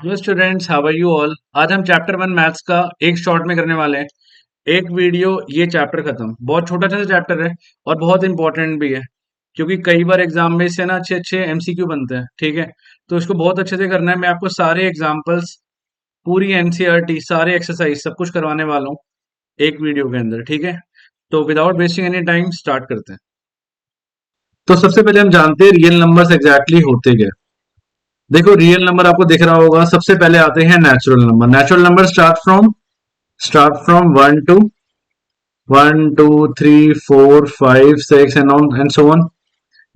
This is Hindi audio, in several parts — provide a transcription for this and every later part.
Hello students, how are you all. आज हम चैप्टर 1 मैथ्स का एक शॉर्ट में करने वाले हैं। एक वीडियो ये चैप्टर खत्म। बहुत छोटा सा चैप्टर है और बहुत इंपॉर्टेंट भी है, क्योंकि कई बार एग्जाम में इससे ना अच्छे अच्छे एमसीक्यू बनते हैं। ठीक है, तो इसको बहुत अच्छे से करना है। मैं आपको सारे एग्जाम्पल्स, पूरी एनसीईआरटी, सारे एक्सरसाइज सब कुछ करवाने वाला हूँ एक वीडियो के अंदर। ठीक है, तो without wasting any time start करते हैं। तो सबसे पहले हम जानते हैं रियल नंबर्स एग्जैक्टली होते क्या। देखो, रियल नंबर आपको दिख रहा होगा। सबसे पहले आते हैं natural number. Natural number start from 1 2 3 4 5 6 and so on.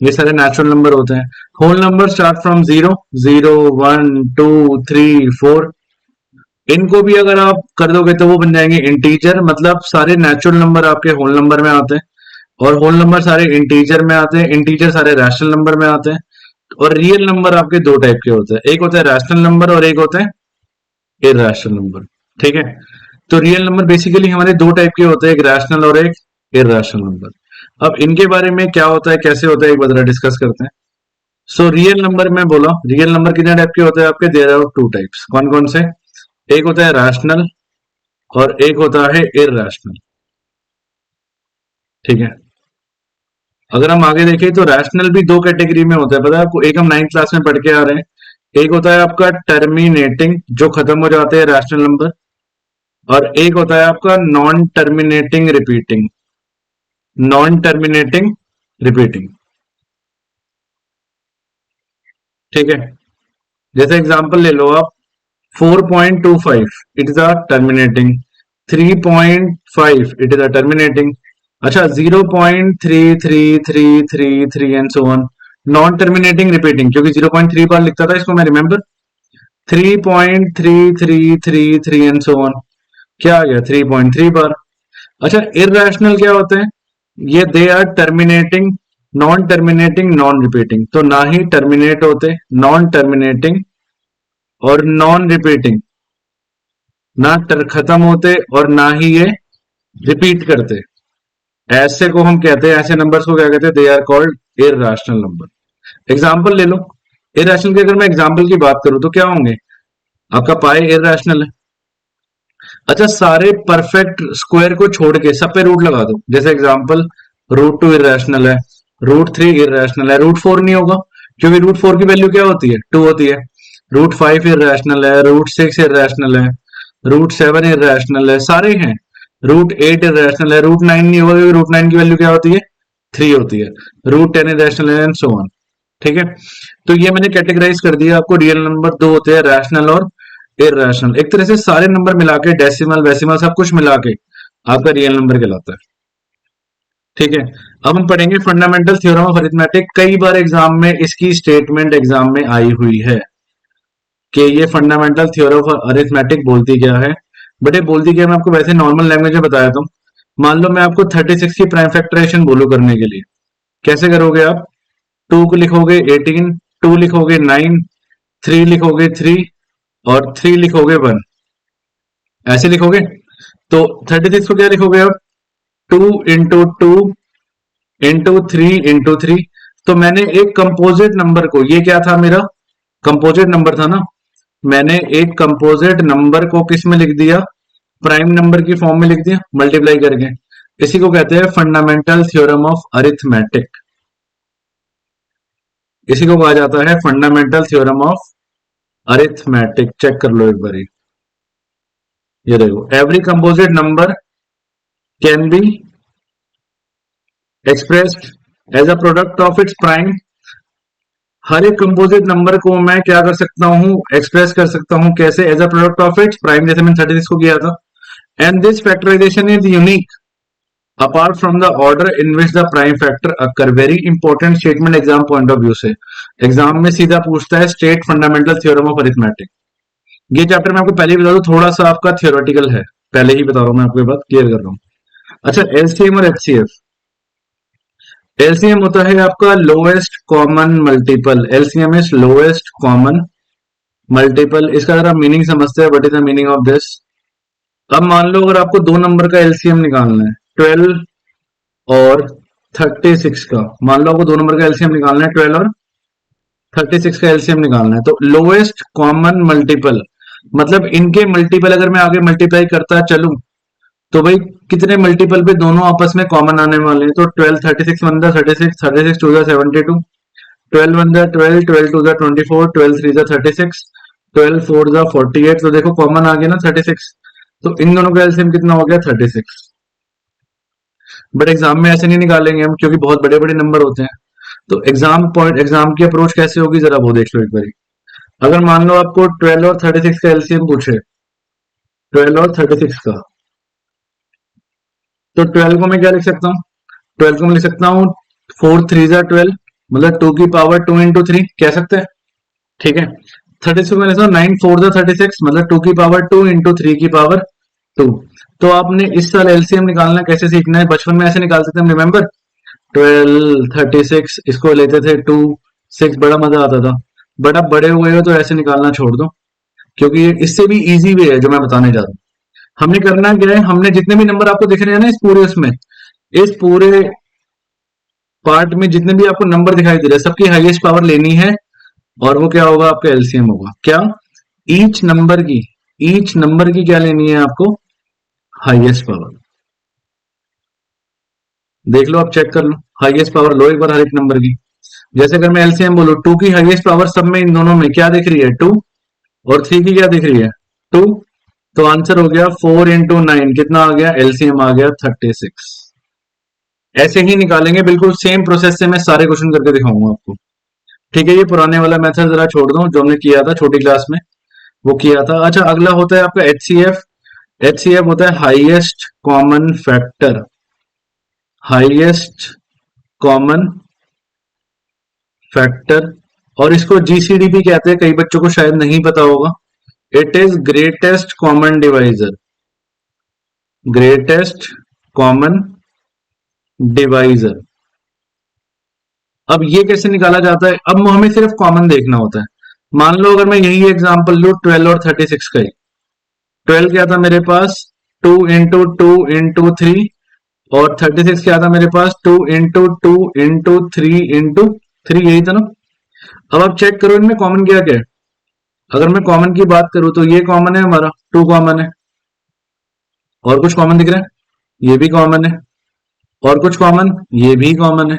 ये सारे नेचुरल नंबर होते हैं। Whole number start from 0 0 1 2 3 4। इनको भी अगर आप कर दोगे तो वो बन जाएंगे इंटीजर। मतलब सारे नेचुरल नंबर आपके होल नंबर में आते हैं और होल नंबर सारे इंटीजर में आते हैं। इंटीजर सारे रैशनल नंबर में आते हैं। और रियल नंबर आपके दो टाइप के होते हैं, एक होता है रैशनल नंबर और एक होता है इररेशनल नंबर। ठीक है, तो रियल नंबर बेसिकली हमारे दो टाइप के होते हैं, एक रैशनल और एक इररेशनल नंबर। अब इनके बारे में क्या होता है, कैसे होता है, एक बार डिस्कस करते हैं। सो रियल नंबर में बोला, रियल नंबर कितने टाइप के होते हैं आपके? There are two types. कौन कौन से? एक होता है रैशनल और एक होता है इररेशनल। ठीक है, अगर हम आगे देखें तो रैशनल भी दो कैटेगरी में होता है, पता है आपको? एक हम 9th क्लास में पढ़ के आ रहे हैं। एक होता है आपका टर्मिनेटिंग, जो खत्म हो जाते हैं रैशनल नंबर, और एक होता है आपका non terminating repeating. Non terminating repeating. ठीक है, जैसे एग्जांपल ले लो आप। 4.25 it is a terminating. 3.5 it is a terminating. अच्छा, 0.3333 and so on, non terminating repeating, क्योंकि 0.3 बार लिखता था इसको मैं, रिमेंबर। 3.3333 एंड सो ऑन, क्या आ गया? 3.3 बार। अच्छा, इररेशनल क्या होते हैं? ये they are terminating, non terminating, non repeating. तो ना ही टर्मिनेट होते, नॉन टर्मिनेटिंग, और नॉन रिपीटिंग, ना खत्म होते और ना ही ये रिपीट करते। ऐसे को हम कहते हैं, ऐसे नंबर्स को क्या कहते हैं? They are called irrational number. Example ले लो। इररेशनल की अगर मैं एग्जाम्पल की बात करूं तो क्या होंगे? आपका पाई इररेशनल है। अच्छा, सारे परफेक्ट स्क्वायर को छोड़ के सब पे रूट लगा दो। जैसे एग्जांपल, √2 इररेशनल है, √3 इररेशनल है, √4 नहीं होगा, क्योंकि √4 की वैल्यू क्या होती है? 2 होती है। √5 इररेशनल है, √6 इररेशनल है, √7 इररेशनल है, सारे हैं। √8 इररेशनल है, √9 नहीं होगा, क्योंकि √9 की वैल्यू क्या होती है? 3 होती है। √10 इररेशनल है एंड सो ऑन। ठीक है, तो ये मैंने कैटेगराइज कर दिया आपको। रियल नंबर दो होते हैं, रैशनल और इररेशनल। एक तरह से सारे नंबर मिला के, डेसिमल वैसिमल सब कुछ मिला के आपका रियल नंबर कहलाता है। ठीक है, अब हम पढ़ेंगे फंडामेंटल थ्योरम ऑफ अरिथमेटिक। कई बार एग्जाम में इसकी स्टेटमेंट एग्जाम में आई हुई है कि ये फंडामेंटल थ्योरम ऑफ अरिथमेटिक बोलती क्या है। बट ये बोलती क्या है, मैं आपको वैसे नॉर्मल लैंग्वेज में बताया था। मान लो मैं आपको 36 की प्राइम फैक्टराइजेशन बोलूं करने के लिए, कैसे करोगे आप? 2 को लिखोगे 18, 2 लिखोगे 9, 3 लिखोगे 3, और 3 लिखोगे 1। ऐसे लिखोगे। तो 36 को क्या लिखोगे आप? 2 इंटू 2 इंटू 3 इंटू 3। तो मैंने एक कंपोजिट नंबर को, ये क्या था मेरा? कंपोजिट नंबर था ना। मैंने एक कंपोजिट नंबर को किस में लिख दिया? प्राइम नंबर की फॉर्म में लिख दिया, मल्टीप्लाई करके। इसी को कहते हैं फंडामेंटल थ्योरम ऑफ अरिथमेटिक। इसी को कहा जाता है fundamental theorem of arithmetic. Check कर लो एक बार। ये देखो, every composite number can be expressed as a product of its prime. हर एक कंपोजिट नंबर को मैं क्या कर सकता हूं? एक्सप्रेस कर सकता हूं। कैसे? As a product of its prime, जैसे मैंने 36 को किया था। And this factorisation is unique apart from the order in which the prime factor occur. Very important statement exam point of view से। एग्जाम में सीधा पूछता है state fundamental theorem of arithmetic. ये चैप्टर मैं आपको पहले ही बता दूं, थोड़ा सा आपका थियोरेटिकल है, पहले ही बता रहा हूं, मैं आपको ये बात क्लियर कर रहा हूं। अच्छा, एलसीएम और एचसीएफ। एलसीएम होता है आपका lowest common multiple. LCM is lowest common multiple. इसका अगर आप मीनिंग समझते हैं, what is the meaning of this? अब मान लो अगर आपको दो नंबर का एलसीएम निकालना है, 12 और 36 का। मान लो आपको दो नंबर का एलसीएम निकालना है, 12 और 36 का एलसीएम निकालना है। तो लोएस्ट कॉमन मल्टीपल मतलब इनके मल्टीपल अगर मैं आगे मल्टीप्लाई करता चलूं तो भाई कितने मल्टीपल पे दोनों आपस में कॉमन आने वाले हैं। तो 12 36 वन दा 36 36 टू दा 72 12 वन दा 12 12 टू दा 24 12 थ्री दा 36 12 फोर दा 48। तो देखो कॉमन आ गया ना 36। तो इन दोनों का एलसीएम कितना हो गया 36। बट एग्जाम में ऐसे नहीं निकालेंगे हम क्योंकि बहुत बड़े बड़े नंबर होते हैं। तो एग्जाम की अप्रोच कैसे होगी जरा वो देख लो एक बारी। अगर मान लो आपको 12 और 36 का एलसीएम पूछे 12 और 36 का तो 12 को मैं क्या लिख सकता हूँ 12 को मैं लिख सकता हूँ 4 थ्री जा 12 मतलब 2 की पावर 2 इंटू 3 कह सकते हैं। ठीक है 36 को मैं लिखता हूँ 9 4 जा 36 मतलब 2 की पावर 2 इंटू 3 की पावर 2। तो आपने इस साल एलसीएम निकालना कैसे सीखना है बचपन में ऐसे निकालते थे हम रिमेम्बर 12 36 इसको लेते थे 2 6 बड़ा मजा आता था। बट अब बड़े हुए हो तो ऐसे निकालना छोड़ दो क्योंकि ये इससे भी इजी वे है जो मैं बताने जा रहा हूँ। हमने करना क्या है हमने जितने भी नंबर आपको दिख रहे हैं ना इस पूरे पार्ट में जितने भी आपको नंबर दिखाई दे रहे हैं सबकी हाईएस्ट पावर लेनी है और वो क्या होगा आपका एलसीएम होगा क्या ईच नंबर की क्या लेनी है आपको हाईएस्ट पावर। देख लो आप चेक कर लो हाईएस्ट पावर लो एक बार हर एक नंबर की। जैसे अगर मैं एलसीएम बोलूं 2 की हाईएस्ट पावर सब में इन दोनों में क्या दिख रही है 2 और 3 की क्या दिख रही है 2। तो आंसर हो गया 4 इंटू 9 कितना आ गया एलसीएम आ गया 36। ऐसे ही निकालेंगे बिल्कुल सेम प्रोसेस से मैं सारे क्वेश्चन करके दिखाऊंगा आपको। ठीक है ये पुराने वाला मेथड जरा छोड़ दो जो हमने किया था छोटी क्लास में वो किया था। अच्छा अगला होता है आपका एचसीएफ। एचसीएफ होता है highest common factor highest common factor और इसको जीसीडी भी कहते हैं कई बच्चों को शायद नहीं पता होगा। It is greatest common divisor greatest common divisor. अब ये कैसे निकाला जाता है अब हमें सिर्फ कॉमन देखना होता है। मान लो अगर मैं यही एग्जांपल लू 12 और 36 का ही 12 क्या था मेरे पास 2 इंटू 2 इंटू 3 और 36 क्या था मेरे पास 2 इंटू 2 इंटू 3 इंटू 3 यही था ना। अब आप चेक करो इनमें कॉमन क्या क्या है। अगर मैं कॉमन की बात करूं तो ये कॉमन है हमारा 2 कॉमन है और कुछ कॉमन दिख रहा है ये भी कॉमन है और कुछ कॉमन ये भी कॉमन है।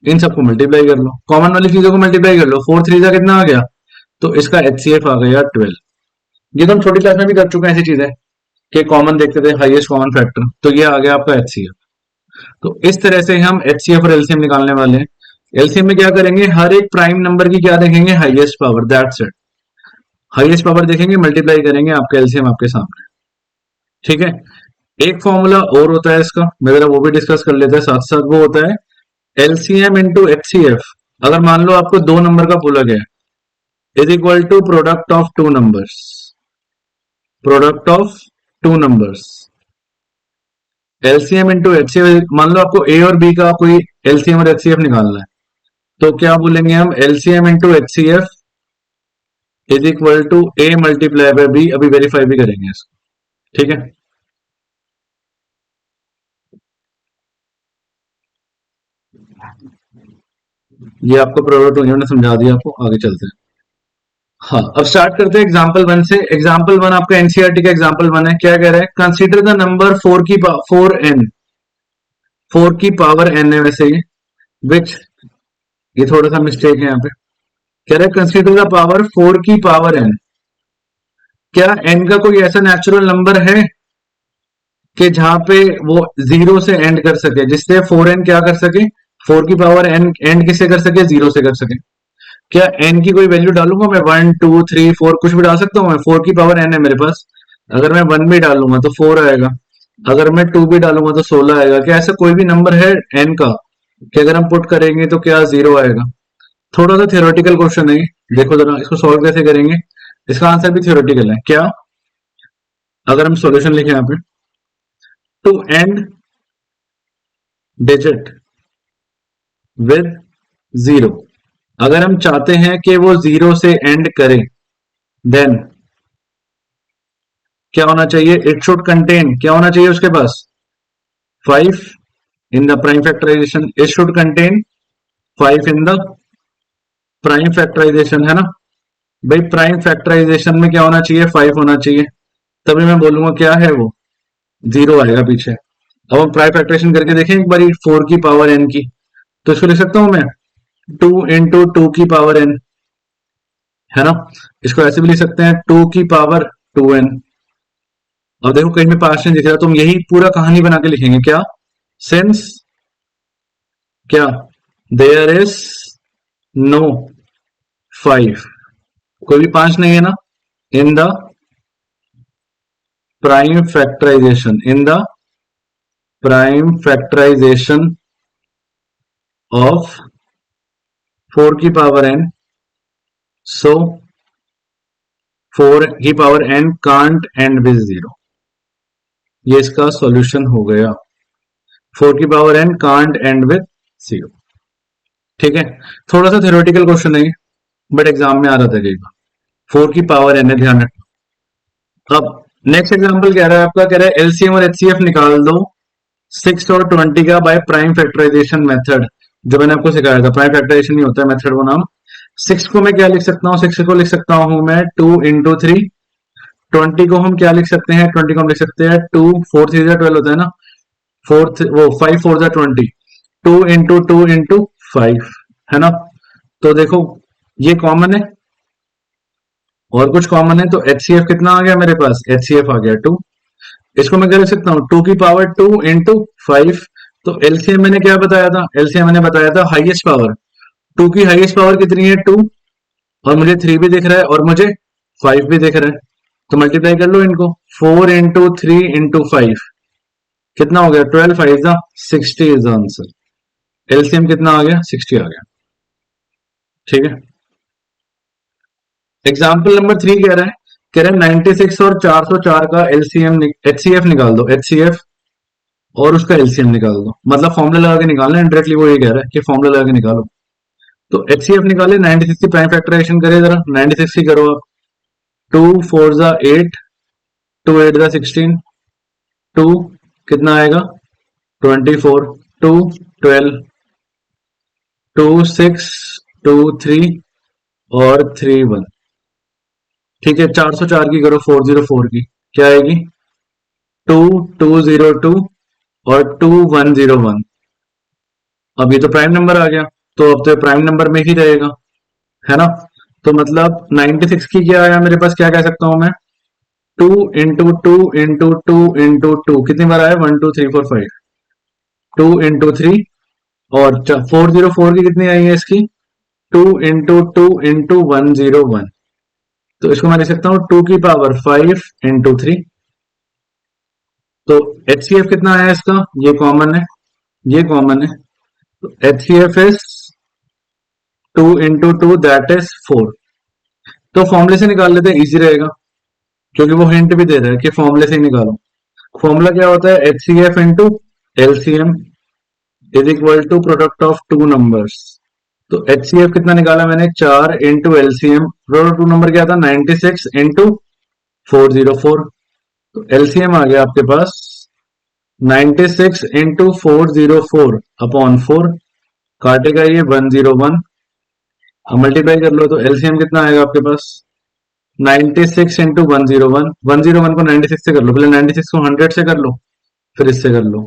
इन सबको मल्टीप्लाई कर लो कॉमन वाली चीजों को मल्टीप्लाई कर लो 4 थ्री का कितना आ गया तो इसका एचसीएफ आ गया 12। ये तो हम छोटी क्लास में भी कर चुके हैं ऐसी चीजें कि कॉमन देखते थे हाईएस्ट कॉमन फैक्टर तो ये आ गया आपका एचसीएफ। तो इस तरह से हम एचसीएफ और एलसीएम निकालने वाले हैं। एलसीएम में क्या करेंगे हर एक प्राइम नंबर की क्या देखेंगे highest power that's it. Highest power देखेंगे मल्टीप्लाई करेंगे आपका एलसीएम आपके सामने। ठीक है एक फॉर्मूला और होता है इसका मैं जरा वो भी डिस्कस कर लेते हैं साथ साथ। वो होता है एलसीएम इंटू एचसीएफ। अगर मान लो आपको दो नंबर का बोला गया is equal to product of two numbers LCM into HCF. मान लो आपको ए और बी का कोई एलसीएम और एचसीएफ निकालना है तो क्या बोलेंगे हम LCM into HCF is equal to A multiply by B. अभी वेरीफाई भी करेंगे इसको। ठीक है ये आपको प्रोडक्ट ने समझा दिया आपको आगे चलते हैं। हाँ अब स्टार्ट करते हैं एग्जाम्पल 1 से। एग्जाम्पल 1 आपका एनसीईआरटी का एग्जाम्पल 1 है। क्या कह रहा है कंसीडर द नंबर 4 की पावर n है वैसे विच ये थोड़ा सा मिस्टेक है यहाँ पे। कह रहा है कंसीडर द पावर 4 की पावर n। क्या n का कोई ऐसा नेचुरल नंबर है कि जहां पे वो जीरो से एंड कर सके जिससे 4n क्या कर सके 4 की पावर n एंड किससे कर सके जीरो से कर सके। क्या n की कोई वैल्यू डालूंगा मैं 1 2 3 4 कुछ भी डाल सकता हूँ मैं 4 की पावर n है मेरे पास। अगर मैं 1 भी डालूंगा तो 4 आएगा अगर मैं 2 भी डालूंगा तो 16 आएगा। क्या ऐसा कोई भी नंबर है n का कि अगर हम पुट करेंगे तो क्या जीरो आएगा। थोड़ा सा थियोरेटिकल क्वेश्चन है देखो जरा इसको सॉल्व कैसे करेंगे। इसका आंसर भी थियोरेटिकल है। क्या अगर हम सॉल्यूशन लिखें यहाँ पे to end digit with zero अगर हम चाहते हैं कि वो जीरो से एंड करे देन क्या होना चाहिए इट शुड कंटेन क्या होना चाहिए उसके पास 5 in the prime factorisation. It should contain 5 in the prime factorisation है ना भाई, प्राइम फैक्टराइजेशन में क्या होना चाहिए, 5 होना चाहिए, तभी मैं बोलूंगा क्या है वो, 0 आएगा पीछे। अब हम प्राइम फैक्टराइजेशन करके देखें एक बार 4 की पावर n की, तो इसको लिख सकता हूं मैं 2 इंटू 2 की पावर n, है ना। इसको ऐसे भी लिख सकते हैं 2 की पावर 2n। अब देखो कहीं में पास नहीं दिख रहा, तो हम यही पूरा कहानी बना के लिखेंगे क्या, सिंस क्या देयर इज नो 5, कोई भी 5 नहीं है ना, in the prime factorisation, in the prime factorisation of 4 की पावर n, सो 4 की power n can't end with 0, ये इसका सॉल्यूशन हो गया। 4 की power n can't end with 0। ठीक है, थोड़ा सा थ्योरेटिकल क्वेश्चन है बट एग्जाम में आ रहा था कई बार। 4 की पावर n है, ध्यान रखना। अब नेक्स्ट एग्जांपल कह रहा है आपका, कह रहा है एलसीएम और एचसीएफ निकाल दो 6 और 20 का बाय प्राइम फैक्टराइजेशन मेथड। जो मैंने आपको सिखाया था, प्राइम फैक्टराइजेशन ही होता है मेथड वो नाम। 6 को मैं क्या लिख सकता हूँ, 6 को लिख सकता हूँ मैं 2 इंटू 3। 20 को हम क्या लिख सकते हैं, 20 को हम लिख सकते हैं 2 4 3 12 होता है ना, 4 वो 5 4 20, 2 इंटू 2 इंटू 5, है ना। तो देखो ये कॉमन है और कुछ कॉमन है, तो एचसीएफ कितना आ गया मेरे पास, एचसीएफ आ गया 2। इसको मैं क्या लिख सकता हूँ, 2 की पावर 2 इंटू 5। तो एलसीएम मैंने क्या बताया था, एलसीएम मैंने बताया था हाईएस्ट पावर, 2 की हाईएस्ट पावर कितनी है 2, और मुझे 3 भी दिख रहा है और मुझे 5 भी दिख रहा है, तो मल्टीप्लाई कर लो इनको, 4 इंटू 3 इंटू 5 कितना हो गया, 12 5 जा 60 इज द आंसर। एलसीएम कितना आ गया, 60 आ गया। ठीक है, एग्जाम्पल नंबर 3 कह रहा है 96 और 404 का एलसीएम एचसीएफ निकाल दो, एचसीएफ और उसका एलसीएम निकाल दो, मतलब फॉर्मूला लगा के निकालना है, डायरेक्टली वो ये कह रहा है कि फॉर्मूला लगा के निकालो। तो एचसीएफ निकाले, 96 की प्राइम फैक्टराइजेशन करे जरा, 96 की करो आप, 2 4 जा 8, 2 8 जा 16, 2 कितना आएगा 24, 2 12, 2 6, 2 3 और 3 1। ठीक है, 404 की करो, 404 की क्या आएगी, 2 202 और 2101। अब ये तो प्राइम नंबर आ गया, तो अब तो प्राइम नंबर में ही रहेगा, है ना। तो मतलब 96 की क्या आया मेरे पास, क्या कह सकता हूं मैं, 2 इंटू 2 इंटू 2 इंटू 2 कितनी बार आया, 1 2 3 4 5, 2 इंटू 3, और 404 की कितनी आई है इसकी, 2 इंटू 2 इंटू 101। तो इसको मैं लिख सकता हूँ 2 की पावर 5 इंटू 3। तो एचसीएफ कितना आया इसका, ये कॉमन है, ये कॉमन है, तो HCF is 2 into 2 that is 4। तो फॉर्मूले से निकाल लेते हैं, इजी रहेगा, क्योंकि वो हिंट भी दे रहा है कि फॉर्मूले से ही निकालो। फॉर्मूला क्या होता है, H C F into LCM is equal to product of two numbers. तो एच सी एफ कितना निकाला मैंने, 4 into LCM, product two number क्या था 96 इंटू 404। तो एलसीएम आ गया आपके पास 96 इंटू 404 अपॉन 4, काटेगा ये 101, मल्टीप्लाई कर लो, तो एलसीएम कितना आएगा आपके पास 96 इंटू 101, 101 को 96 से कर लो, पहले 96 को 100 से कर लो, फिर इससे कर लो,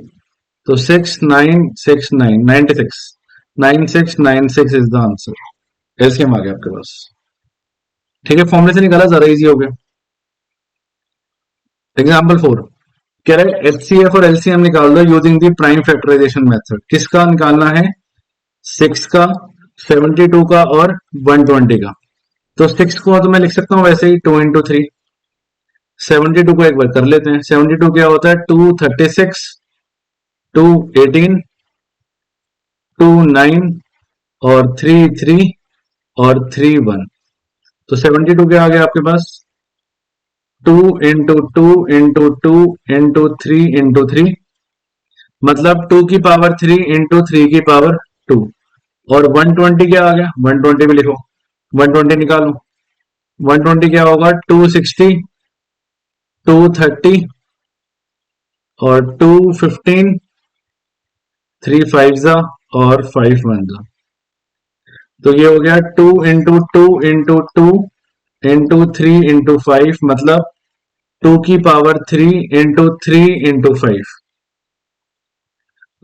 तो 6969 96 9696 इज द आंसर। एलसीएम आ गया आपके पास। ठीक है, फॉर्मूले से निकाला, ज्यादा इजी हो गया। एग्जाम्पल 4 कह रहा है एचसीएफ और एलसीएम निकाल दो using the prime factorisation method. किसका निकालना है, 6 का, 72 का और 120 का। तो 6 को तो मैं लिख सकता हूँ वैसे ही 2 इंटू 3। 72 को एक बार कर लेते हैं, 72 क्या होता है 236, 218, 29 और 33 और 31। तो 72 क्या आ गया आपके पास 2 इंटू 2 इंटू 2 इंटू 3 इंटू 3, मतलब 2 की पावर 3 इंटू 3 की पावर 2। और 120 क्या आ गया, 120 भी लिखो, 120 निकालो, 120 क्या होगा 260, 230 और 215, 3 5 जा और 5 1 जा। तो ये हो गया 2 into 2 into 2 into 3 into 5, मतलब 2 की पावर 3 into 3 into 5।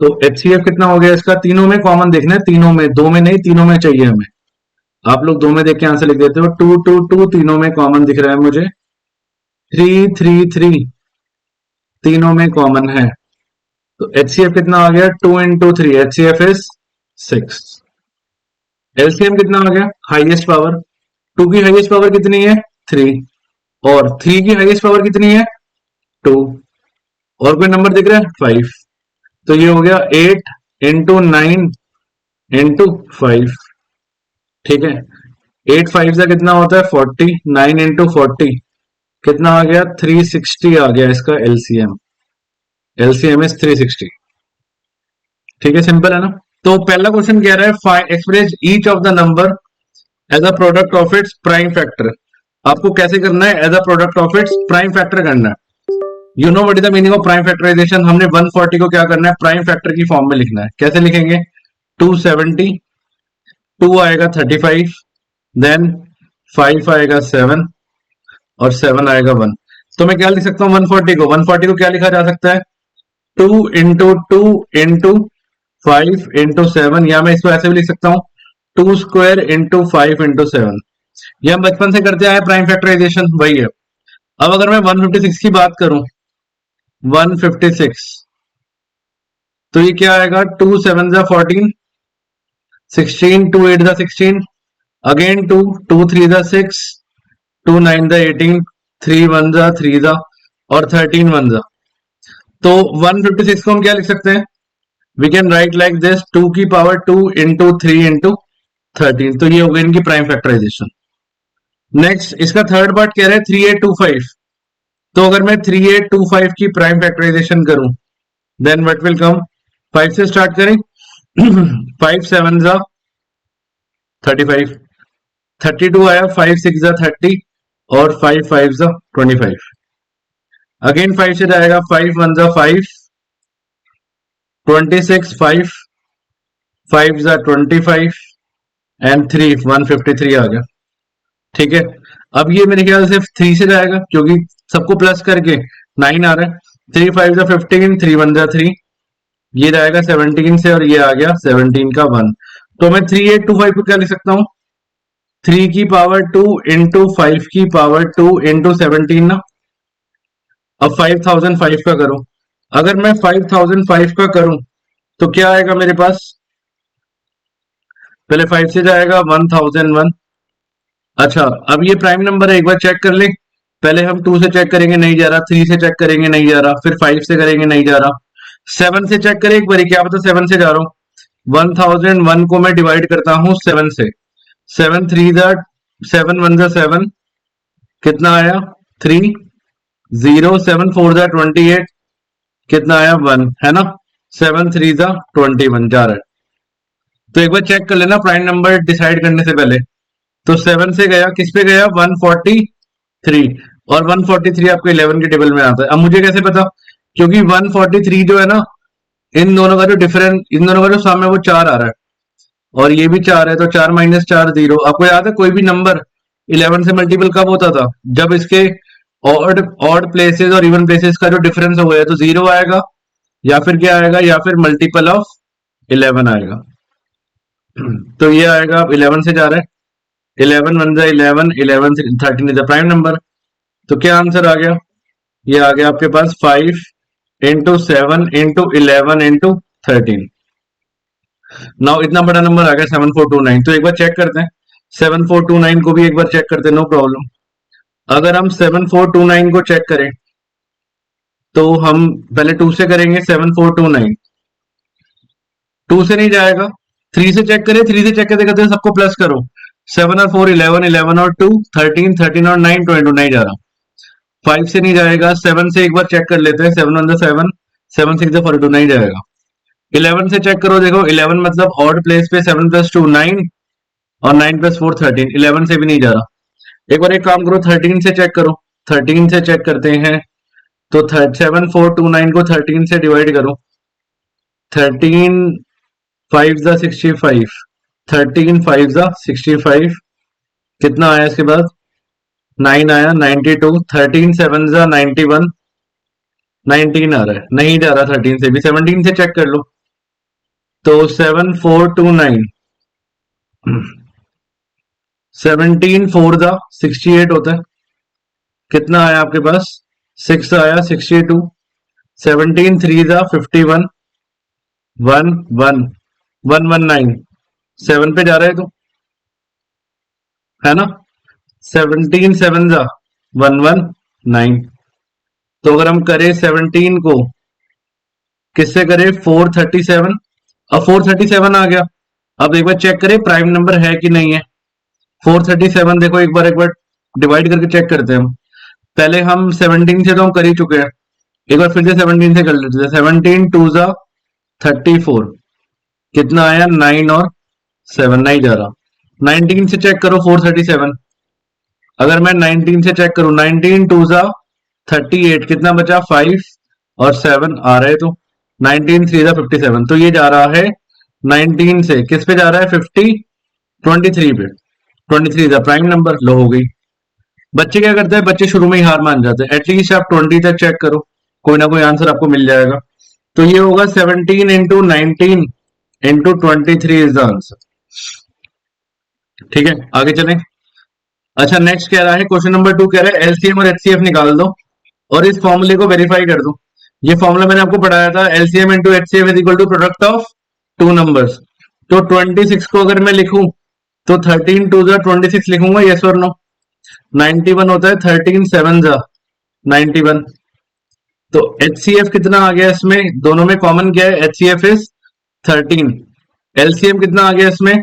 तो HCF कितना हो गया इसका? तीनों में कॉमन देखना है, तीनों में, दो में नहीं, तीनों में चाहिए हमें। आप लोग दो में देख के आंसर लिख देते हो। 2 2 2 तीनों में कॉमन दिख रहा है मुझे। 3 3 3 तीनों में कॉमन है। तो HCF कितना आ गया? 2 into 3, HCF इज 6। LCM कितना आ गया? हाईएस्ट पावर, 2 की हाईएस्ट पावर कितनी है? 3, और 3 की हाईएस्ट पावर कितनी है? 2, और कोई नंबर दिख रहा है? 5। तो ये हो गया 8 into 9 into 5। ठीक है, 8 5 का कितना होता है? 40। 9 into 40 कितना आ गया? 360 आ गया इसका एलसीएम। LCM is 360। ठीक है, सिंपल है ना? तो पहला क्वेश्चन कह रहा है express each of the number as a product of its prime factor. आपको कैसे करना है? As a product of its prime factor करना है। You know what is the meaning of prime factorisation? हमने 140 को क्या करना है? प्राइम फैक्टर की फॉर्म में लिखना है। कैसे लिखेंगे? 270, 2 आएगा 35, देन 5 आएगा 7, और 7 आएगा 1। तो मैं क्या लिख सकता हूँ? 140 को क्या लिखा जा सकता है? 2 into 2 into 5 into 7, या मैं इसको ऐसे भी लिख सकता हूँ 2 square into 5 into 7। ये हम बचपन से करते आए प्राइम फैक्टराइजेशन, वही है। अब अगर मैं 156 की बात करूं, 156, तो ये क्या आएगा? 2 7 14, 16, 2 8 16, अगेन 2, 2 3 6, 2 9 18, 3 1 3, और 13 1। तो 156 को हम क्या लिख सकते हैं? We can write like this, 2 की पावर 2 into 3 into 13। तो ये हो गई इनकी प्राइम फैक्टराइजेशन। नेक्स्ट, इसका थर्ड पार्ट कह रहा है 3825। तो अगर मैं 3825 की प्राइम फैक्टराइजेशन करूं, देन व्हाट विल कम? 5 से स्टार्ट करें। 5 7 जा 35, 32 आया, 5 6 जा 30, और 5 5 जा 25। अगेन 5 से जाएगा, 5 1 जा 5, 26, 5 5 जा 25, एंड 3 153 आ गया। ठीक है, अब ये मेरे ख्याल से 3 से जाएगा, क्योंकि सबको प्लस करके 9 आ रहा है। 3 5 जा 15, 3 1 जा 3, ये जाएगा 17 से, और ये आ गया 17 का 1। तो मैं 3825 को क्या लिख सकता हूँ? 3 की पावर 2 into 5 की पावर 2 into 17 ना। अब 5005 का करूं, अगर मैं 5005 का करूं तो क्या आएगा मेरे पास? पहले 5 से जाएगा 1001। अच्छा, अब ये प्राइम नंबर है, एक बार चेक कर ले। पहले हम 2 से चेक करेंगे, नहीं जा रहा। 3 से चेक करेंगे, नहीं जा रहा। फिर 5 से करेंगे, नहीं जा रहा। 7 से चेक करें एक बार, क्या पता 7 से जा रहा हूं। 1001 को मैं डिवाइड करता हूं 7 से। 7 3 जा 7 1 जा 7, कितना आया? 3 0, 7 4 जा 28, कितना आया? 1, है ना? 7 3 जा 21 जा रहा है। तो एक बार चेक कर लेना प्राइम नंबर डिसाइड करने से पहले। तो 7 से गया, किस पे गया? 143, और 143 आपको 11 के टेबल में आता है। अब मुझे कैसे पता? क्योंकि 143 जो है ना, इन दोनों का जो डिफरेंस, इन दोनों का जो सम है वो 4 आ रहा है, और ये भी 4 है। तो 4 माइनस 4 0। आपको याद है कोई भी नंबर 11 से मल्टीपल कब होता था? जब इसके ऑड ऑड प्लेसेस और इवन प्लेसेस का जो डिफरेंस हो गया, तो 0 आएगा, या फिर क्या आएगा? या फिर मल्टीपल ऑफ 11 आएगा। तो ये आएगा, 11 से जा रहा है। 11 1 जा 11, 11 से 13 इज द प्राइम नंबर। तो क्या आंसर आ गया? ये आ गया आपके पास 5 into 7 into 11 into 13। नाउ इतना बड़ा नंबर आ गया 7429। तो एक बार चेक करते हैं, 7429 को भी एक बार चेक करते हैं, नो प्रॉब्लम। अगर हम 7429 को चेक करें, तो हम पहले 2 से करेंगे। 7429 2 से नहीं जाएगा। 3 से चेक करें, 3 से चेक करते करते सबको प्लस करो। 7 और 4 11, 11 और 2 13, 13 और 9 22, नहीं जा रहा। 5 से नहीं जाएगा। 7 से एक बार चेक कर लेते हैं। 7 1 7, 7 6 42, नहीं जाएगा। 11 से चेक करो, देखो 11 मतलब ऑड प्लेस पे 7 + 2 9, और 9 + 4 13, 11 से भी नहीं जा रहा। एक बार एक काम करो, 13 से चेक करो। 13 से चेक करते हैं, तो 7429 को 13 से डिवाइड करो। 13 5 + 65, 13 5 जा 65, कितना आया इसके बाद 9 आया 92, 13 7 जा 91, 19 आ रहा है, नहीं जा रहा 13 से भी, 17 से चेक कर लो। तो 7429, 17 4 जा 68 होता है, कितना आया आपके पास 6 आया 62, 17 3 जा 51, 1 1 119, 7 पे जा रहे तो है ना, 17 7 जा 119। तो अगर हम करें 17 को किससे करें 437, अब 437 आ गया। अब एक बार चेक करें प्राइम नंबर है कि नहीं है। 437 देखो एक बार डिवाइड करके चेक करते हैं हम। पहले हम 17 से तो हम कर ही चुके हैं, एक बार फिर से 17 से कर लेते हैं। 17 2 जा 34, कितना आया 9 और 7, नहीं जा रहा। 19 से चेक करो 437, अगर मैं 19 से चेक करूं 19 2 जा 38, कितना बचा 5 और 7 आ रहे तो 19 3 जा 57, तो ये जा रहा है 19 से किस पे जा रहा है 50 23 पे, 23 द प्राइम नंबर। लो हो गई। बच्चे क्या करते हैं, बच्चे शुरू में ही हार मान जाते हैं। एटलीस्ट आप 20 तक चेक करो, कोई ना कोई आंसर आपको मिल जाएगा। तो ये होगा 17 into 19 into 23 is the answer. ठीक है, आगे चलें। अच्छा, नेक्स्ट कह रहा है क्वेश्चन नंबर 2 कह रहा है एलसीएम और एचसीएफ निकाल दो और इस फॉर्मूले को वेरीफाई कर दो। ये फॉर्मूला मैंने आपको पढ़ाया था, LCM into HCF is equal to product of two numbers. तो 26 को अगर मैं लिखूं तो 13 2 जा 26 लिखूंगा, यस और नो। 91 होता है 13 7 जा 91। तो एचसीएफ कितना आ गया इसमें, दोनों में कॉमन क्या है, एचसीएफ इज 13। एलसीएम कितना आ गया इसमें,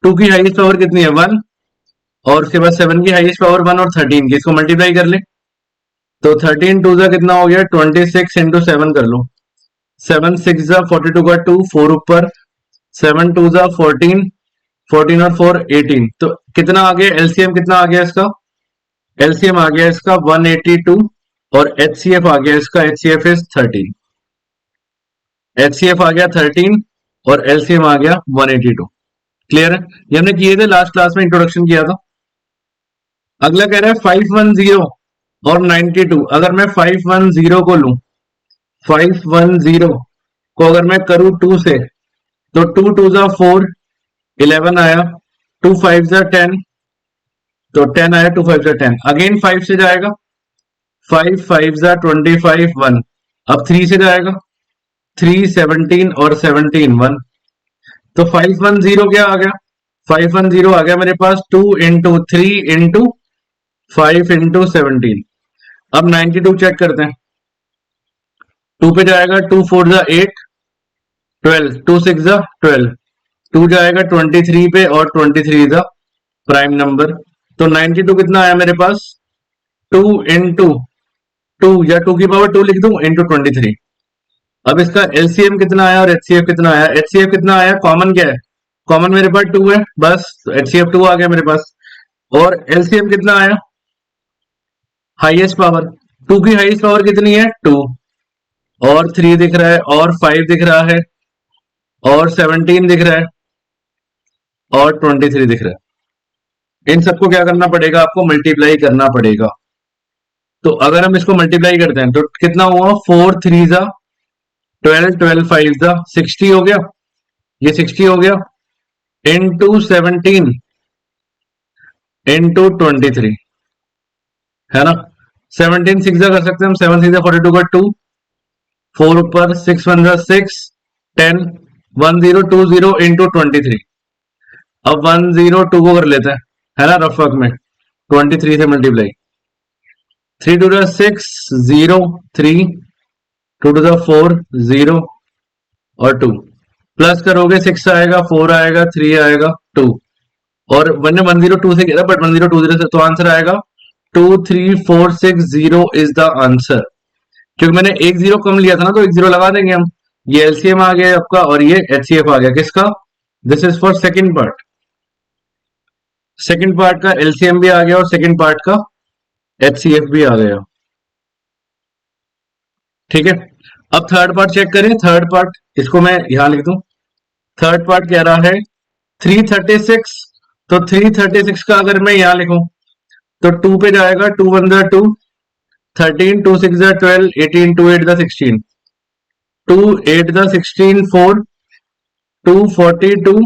2 की हाईएस्ट पावर कितनी है 1, और उसके बाद 7 की हाईएस्ट पावर 1 और 13 की, इसको मल्टीप्लाई कर ले। तो 13 2 जा कितना हो गया 26 इंटू 7 कर लो, 7 6 जा 42 का 2 4 ऊपर, 7 2 जा 14, 14 और 4 18। तो कितना आ गया एलसीएम, कितना आ गया इसका, एलसीएम आ गया इसका 182 और एचसीएफ आ गया इसका, एचसीएफ इज 13। एचसीएफ आ गया 13 और एलसीएम आ गया 182। क्लियर है, ये हमने किए थे लास्ट क्लास में, इंट्रोडक्शन किया था। अगला कह रहा है 510 और 92। अगर मैं 510 को लूं, 510 को अगर मैं करूं 2 से, तो 2 2 जा 4 11 आया, 2 5 जा 10, तो 10 आया, 2 5 जा 10, अगेन 5 से जाएगा, 5 5 जा 25 1, अब 3 से जाएगा, 3 17 और 17 1। तो 510 क्या आ गया, 510 आ गया मेरे पास 2 इंटू 3 इंटू 5 इंटू 17। अब 92 चेक करते हैं, 2 पे जाएगा, 2 4 जा 8 12, 2 6 जा 12, 2 जाएगा 23 पे और 23 जा प्राइम नंबर। तो 92 कितना आया मेरे पास 2 इंटू 2 या 2 की पावर 2 लिख दूं इंटू 23। अब इसका एलसीएम कितना आया और एचसीएफ कितना आया, एचसीएफ कितना आया, कॉमन क्या है, कॉमन मेरे पास 2 है, बस एचसीएफ 2 आ गया मेरे पास। और एलसीएम कितना आया, हाईएस्ट पावर, 2 की हाईएस्ट पावर कितनी है 2, और 3 दिख रहा है, और 5 दिख रहा है, और 17 दिख रहा है, और 23 दिख रहा है। इन सबको क्या करना पड़ेगा, आपको मल्टीप्लाई करना पड़ेगा। तो अगर हम इसको मल्टीप्लाई करते हैं तो कितना हुआ, 4 3 जा 12, 12 5 जा 60 हो गया, ये 60 हो गया, इंटू 17 इंटू 23, है ना। 17 6 जा कर सकते हैं हम, 7 6 जा 42 का 2, 4 ऊपर, 6 1 जा 6 10, 1020 इंटू 23। अब 102 को कर लेते हैं, है ना, रफ वर्क में 23 से मल्टीप्लाई, 3 2 6 0 3, 2 2 4 0 और 2, प्लस करोगे 6 आएगा, 4 आएगा, 3 आएगा, 2, और 102 से किया बट 1020 से, तो आंसर आएगा 23460 इज द आंसर। क्योंकि मैंने एक जीरो कम लिया था ना, तो एक जीरो लगा देंगे हम। ये एलसीएम आ गया आपका और ये एचसीएफ आ गया किसका, this is for second part. Second part का एलसीएम भी आ गया और सेकंड पार्ट का एचसीएफ भी आ गया। ठीक है, अब थर्ड पार्ट चेक करें। थर्ड पार्ट इसको मैं यहां लिख दूं। थर्ड पार्ट कह रहा है 336, तो 336 का अगर मैं यहां लिखूं तो 2 पे जाएगा, 2 1 जा 2, 13, 2 6 जा 12, 18, 2 8 जा 16, 2 8 जा 16, 4, 242,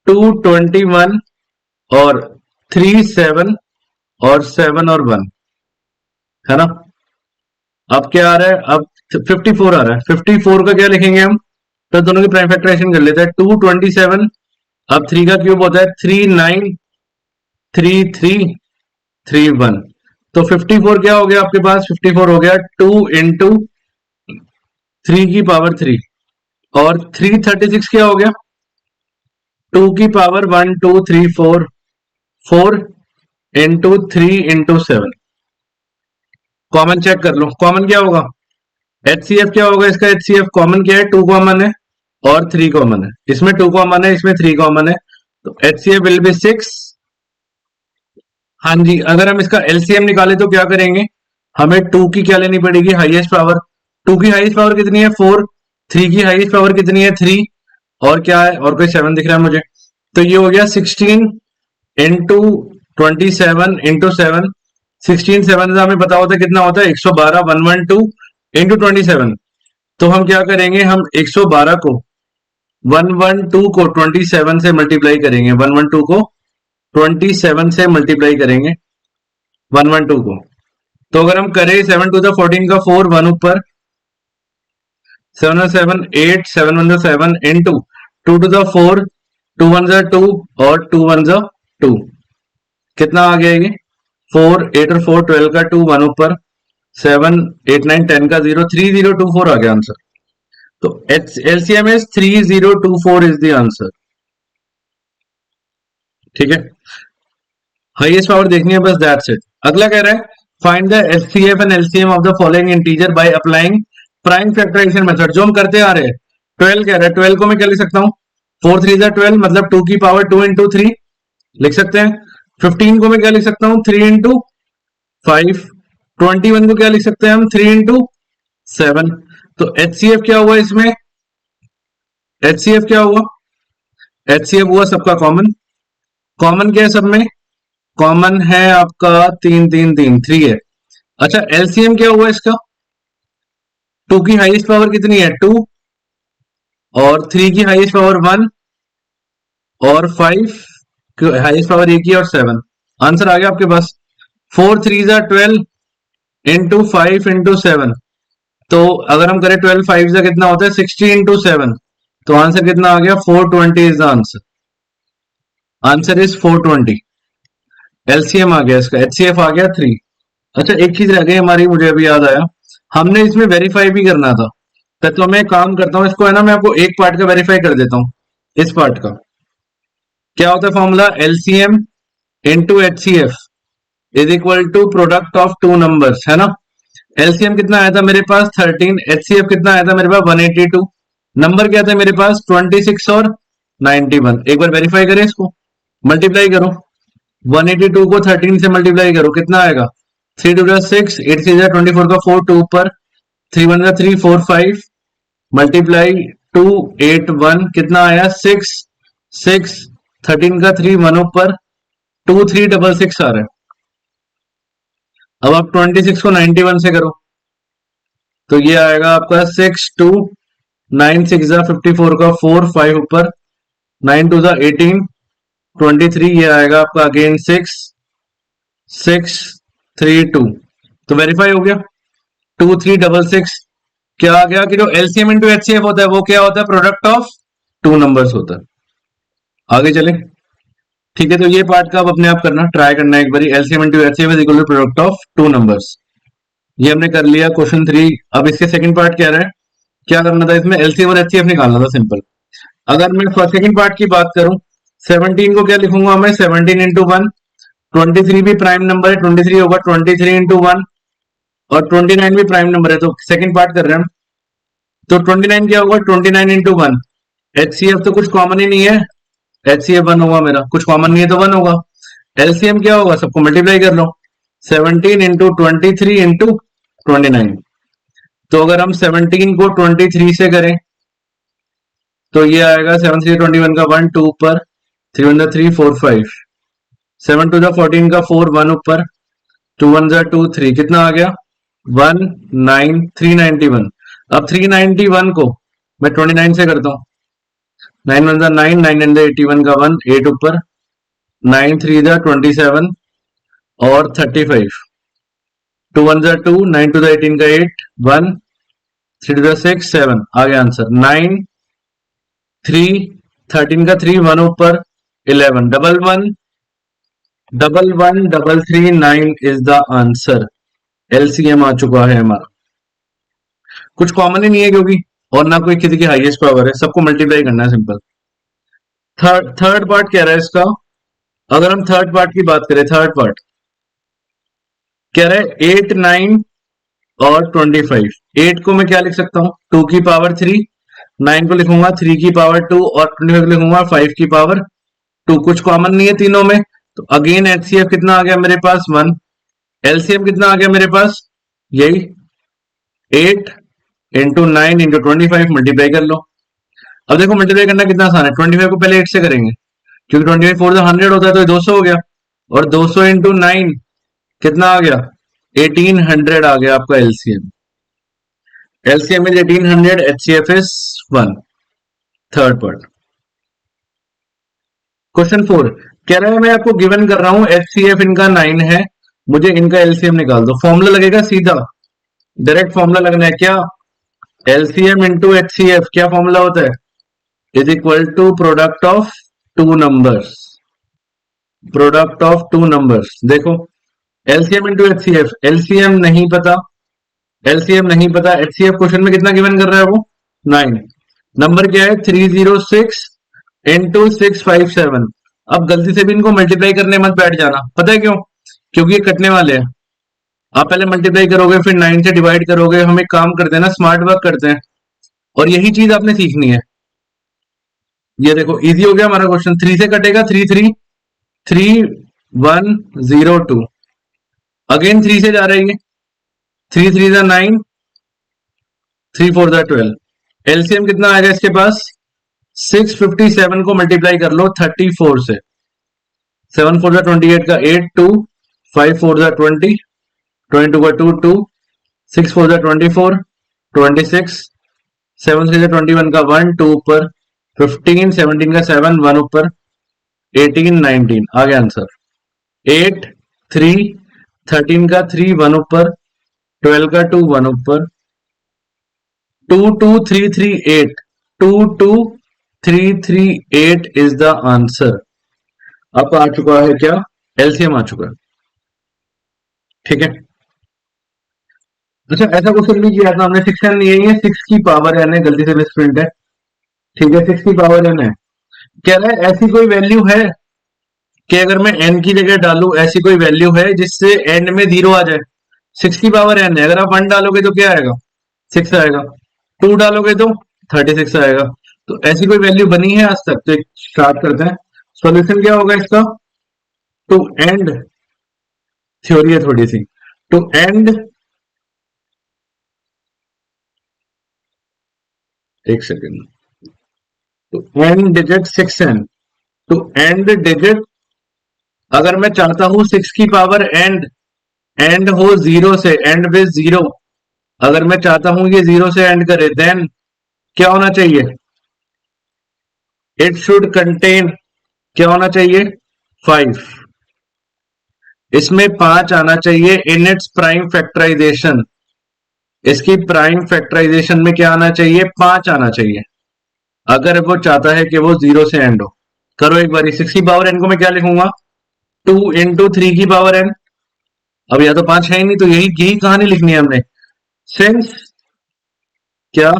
221 और 3 7 और 7 और 1, है ना। अब क्या आ रहा है, अब 54 आ रहा है। 54 का क्या लिखेंगे हम, तो दोनों की प्राइम फैक्टराइजेशन कर लेते हैं। 227, अब 3 का क्यूब होता है 3 9 3 3 3 1, तो 54 क्या हो गया आपके पास, 54 हो गया 2 इंटू 3 की पावर 3, और 336 क्या हो गया 2 की power 1 2 3 4, 4 into 3 into 7। Common check कर लो, कॉमन क्या होगा, एचसीएफ क्या होगा इसका, एचसीएफ कॉमन क्या है, 2 कॉमन है और 3 कॉमन है, इसमें 2 कॉमन है, इसमें 3 कॉमन है, तो एचसीएफ विल बी 6। हाँ जी, अगर हम इसका एलसीएम निकाले तो क्या करेंगे, हमें 2 की क्या लेनी पड़ेगी, हाईएस्ट पावर। 2 की हाईएस्ट पावर कितनी है 4, 3 की हाईएस्ट पावर कितनी है 3, और क्या है, और कोई 7 दिख रहा है मुझे, तो ये हो गया 16 इंटू 27 इंटू 7, 16 7 हमें पता होता है कितना होता है 112, 112 इंटू 27, तो हम क्या करेंगे, हम 112 को 112 को 27 से मल्टीप्लाई करेंगे, 112 को 27 से मल्टीप्लाई करेंगे 112 को, तो अगर हम करें 7 टू द 14 का 4, 1 ऊपर, 7 7 8, 7 1 7 इंटू 2 टू द 4, 2 1 2 और 2 1 2, कितना आ गया ये 4 8 और 4 12 का 2, 1 ऊपर, 7 8 9 10 का 0, 3024 आ गया आंसर। तो LCM is 3024 is the answer. ठीक है, हाईएस्ट पावर देखनी है बस, दैट्स इट। अगला कह रहा है find the HCF and LCM of the following integer by applying prime factorisation method, जो हम करते आ रहे हैं। 12 कह रहा है, 12 को मैं क्या लिख सकता हूँ, 4 3 12, मतलब 2 की पावर 2 इंटू 3 लिख सकते हैं। 15 को मैं क्या लिख सकता हूँ 3 इंटू 5, 21 को क्या लिख सकते हैं हम 3 इंटू 7, तो एचसीएफ क्या हुआ इसमें, एचसीएफ क्या हुआ, एचसीएफ हुआ सबका कॉमन, कॉमन क्या है सब में, कॉमन है आपका 3 3 3 3 है। अच्छा एलसीएम क्या हुआ इसका, 2 की हाईएस्ट पावर कितनी है 2, और 3 की हाईएस्ट पावर 1, और 5 की हाईएस्ट पावर 1 की, और 7, आंसर आ गया आपके पास। 4 3 12 इंटू 5 इंटू 7, तो अगर हम करें 12 5 जा कितना होता है 60 इंटू 7, तो आंसर कितना आ गया 420 is the answer, answer is 420। LCM आ गया इसका, एचसीएफ आ गया 3। अच्छा एक चीज रह गई हमारी, मुझे अभी याद आया, हमने इसमें वेरीफाई भी करना था, तो मैं काम करता हूँ इसको, है ना, मैं आपको एक पार्ट का वेरीफाई कर देता हूँ। इस पार्ट का क्या होता है formula, LCM into HCF is equal to product of two numbers, है ना। एलसीएम कितना आया था मेरे पास 13, एचसीएफ कितना आया था मेरे पास 182, नंबर क्या था मेरे पास 26 और 91। एक बार वेरीफाई करें इसको, मल्टीप्लाई करो, 182 को 13 से मल्टीप्लाई करो, कितना आएगा 3 2 6, 8 3 24 का 4, 2 ऊपर, 3 1 3 4 5 मल्टीप्लाई 2 8 1, कितना आया 6 6, 13 का 3, 1 ऊपर, 2 3 6 आ रहा है। अब आप 26 को 91 से करो, तो ये आएगा आपका 6 2 9 6 54 का 4 5 ऊपर, 9 2 18 23, ये आएगा आपका अगेन 6 6 3 2, तो वेरीफाई हो गया। 2 3 6 क्या आ गया कि जो एलसीएम इंटू एचसीएफ होता है वो क्या होता है, प्रोडक्ट ऑफ टू नंबर्स होता है। आगे चले, ठीक है, तो ये पार्ट का आप अपने आप करना, ट्राई करना एक बारी, LCM into HCF is equal to product of two numbers. ये हमने कर लिया क्वेश्चन 3। अब इसके सेकंड पार्ट क्या रहा है, क्या करना था इसमें, एलसीएम और एचसीएफ निकालना था, सिंपल। अगर मैं सेकंड पार्ट की बात करूं, 17 को क्या लिखूंगा मैं 17 इंटू 1, 23 भी प्राइम नंबर है, 23 होगा 23 इंटू 1, और 29 भी प्राइम नंबर है, तो सेकंड पार्ट कर रहे हैं हम, तो 29 क्या होगा 29 इंटू 1, एचसीएफ तो कुछ कॉमन ही नहीं है, एचसीएफ 1 होगा मेरा, कुछ कॉमन नहीं है तो 1 होगा। एलसीएम क्या होगा, सबको मल्टीप्लाई कर लो, 17 इंटू 23 इंटू 29, तो अगर हम 17 को 23 से करें तो ये आएगा 7 3 21 का 1, 2 ऊपर, 3 1 3 4 5, 7 2 14 का 4 1 ऊपर, 2 1 2 3, कितना आ गया 1 9 391। अब 391 को मैं 29 से करता हूं, 9 1 9, 9 9 81 का 1 8 ऊपर, 9 3 27 और 35, 2 1 2, 9 2 18 का 8 1 3 2 6 7, आ गया आंसर 9 3 13 का 3 1 ऊपर 11 double 1 double 1 double 3 9 is the answer. LCM आ चुका है हमारा। कुछ कॉमन ही नहीं है क्योंकि, और ना कोई किसी की हाईएस्ट पावर है, सबको मल्टीप्लाई करना है सिंपल। थर्ड पार्ट कह रहा है इसका, अगर हम थर्ड पार्ट की बात करें, थर्ड पार्ट कह रहा है 8 9 और 25। 8 को मैं क्या लिख सकता हूं 2 की पावर 3, 9 को लिखूंगा 3 की पावर 2 और 25 को लिखूंगा 5 की पावर 2। कुछ कॉमन नहीं है तीनों में, तो अगेन एचसीएफ कितना आ गया मेरे पास 1, एलसीएम कितना आ गया मेरे पास यही 8 इंटू 9 इंटू 25, मल्टीप्लाई कर लो। अब देखो मल्टीप्लाई करना कितना आसान है, 25 को पहले 8 से करेंगे क्योंकि 25 4 100 होता है तो 200 हो गया, और 200 इंटू 9 कितना आ गया 1800 आ गया आपका LCM. LCM is 1800, HCF is 1। Third part question 4 कह रहा है मैं आपको गिवन कर रहा हूं एचसीएफ इनका 9 है, मुझे इनका एलसीएम निकाल दो। फॉर्मूला लगेगा सीधा, डायरेक्ट फॉर्मूला लगना है क्या, एलसीएम इंटू एचसीएफ क्या फॉर्मूला होता है, is equal to product of two numbers, product of two numbers. देखो एलसीएम इंटू एचसीएफ, एलसीएम नहीं पता, एलसीएम नहीं पता, एचसीएफ क्वेश्चन में कितना गिवन कर रहा है वो 9, नंबर क्या है 306 इंटू 657। अब गलती से भी इनको मल्टीप्लाई करने मत बैठ जाना, पता है क्यों, क्योंकि ये कटने वाले हैं। आप पहले मल्टीप्लाई करोगे फिर 9 से डिवाइड करोगे, हम एक काम करते हैं ना, स्मार्ट वर्क करते हैं, और यही चीज आपने सीखनी है। ये देखो इजी हो गया हमारा क्वेश्चन, 3 से कटेगा 3 3 3 1 0 2, अगेन 3 से जा रही है, 3 3 9, 3 4 12, एलसीएम कितना आएगा इसके पास 657 को मल्टीप्लाई कर लो 34 से, 7 4 28 का 8 2, 5 4 20, 22 का 2 2, 6 4 24, 26, 7 3 21 का 1 2 ऊपर, 15 17 का 7 1 ऊपर, 18 19 आ गया आंसर। 8 3 13 का 3 1 ऊपर, 12 का 2 1 ऊपर, 2 2 3 3 8, 2 2 3 3 8 इज द आंसर। अब आ चुका है क्या एलसीएम आ चुका है, ठीक है। अच्छा ऐसा क्वेश्चन भी किया था हमने, 6 एन यही है, 6 की पावर एन है, गलती से मिसप्रिंट है, ठीक है 6 की पावर एन है। कह रहा है ऐसी कोई वैल्यू है कि अगर मैं एन की जगह डालू, ऐसी कोई वैल्यू है जिससे एंड में 0 आ जाए, 6 की पावर एन है, अगर आप 1 डालोगे तो क्या आएगा 6 आएगा, 2 डालोगे तो 36 आएगा। तो ऐसी कोई वैल्यू बनी है आज तक, तो स्टार्ट करते हैं। सॉल्यूशन क्या होगा इसका, टू एंड, थ्योरी है थोड़ी सी, टू एंड, एक second, to end digit 6n, to end digit, अगर मैं चाहता हूं 6 की पावर एंड हो 0 से, एंड विद 0, अगर मैं चाहता हूं ये 0 से एंड करे, देन क्या होना चाहिए, इट शुड कंटेन, क्या होना चाहिए 5, इसमें 5 आना चाहिए इन इट्स प्राइम फैक्टराइजेशन, इसकी प्राइम फैक्टराइजेशन में क्या आना चाहिए 5 आना चाहिए, अगर वो चाहता है कि वो 0 से एंड हो। करो एक बार, 6 की पावर एन को मैं क्या लिखूंगा 2 इंटू 3 की पावर एन, अब या तो 5 है ही नहीं, तो यही यही कहानी लिखनी है हमने, सिंस क्या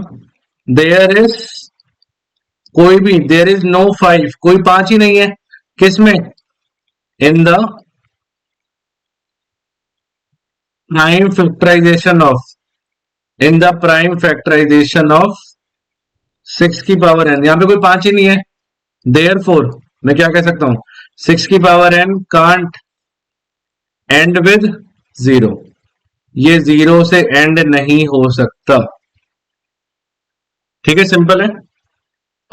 देयर इज, कोई भी देयर इज नो 5, कोई 5 ही नहीं है किसमें, in the prime factorisation of, in the prime factorisation of 6 की पावर एन, यहां पे कोई 5 ही नहीं है, देयरफॉर मैं क्या कह सकता हूं 6 की power n can't end with 0, ये 0 से एंड नहीं हो सकता, ठीक है सिंपल है।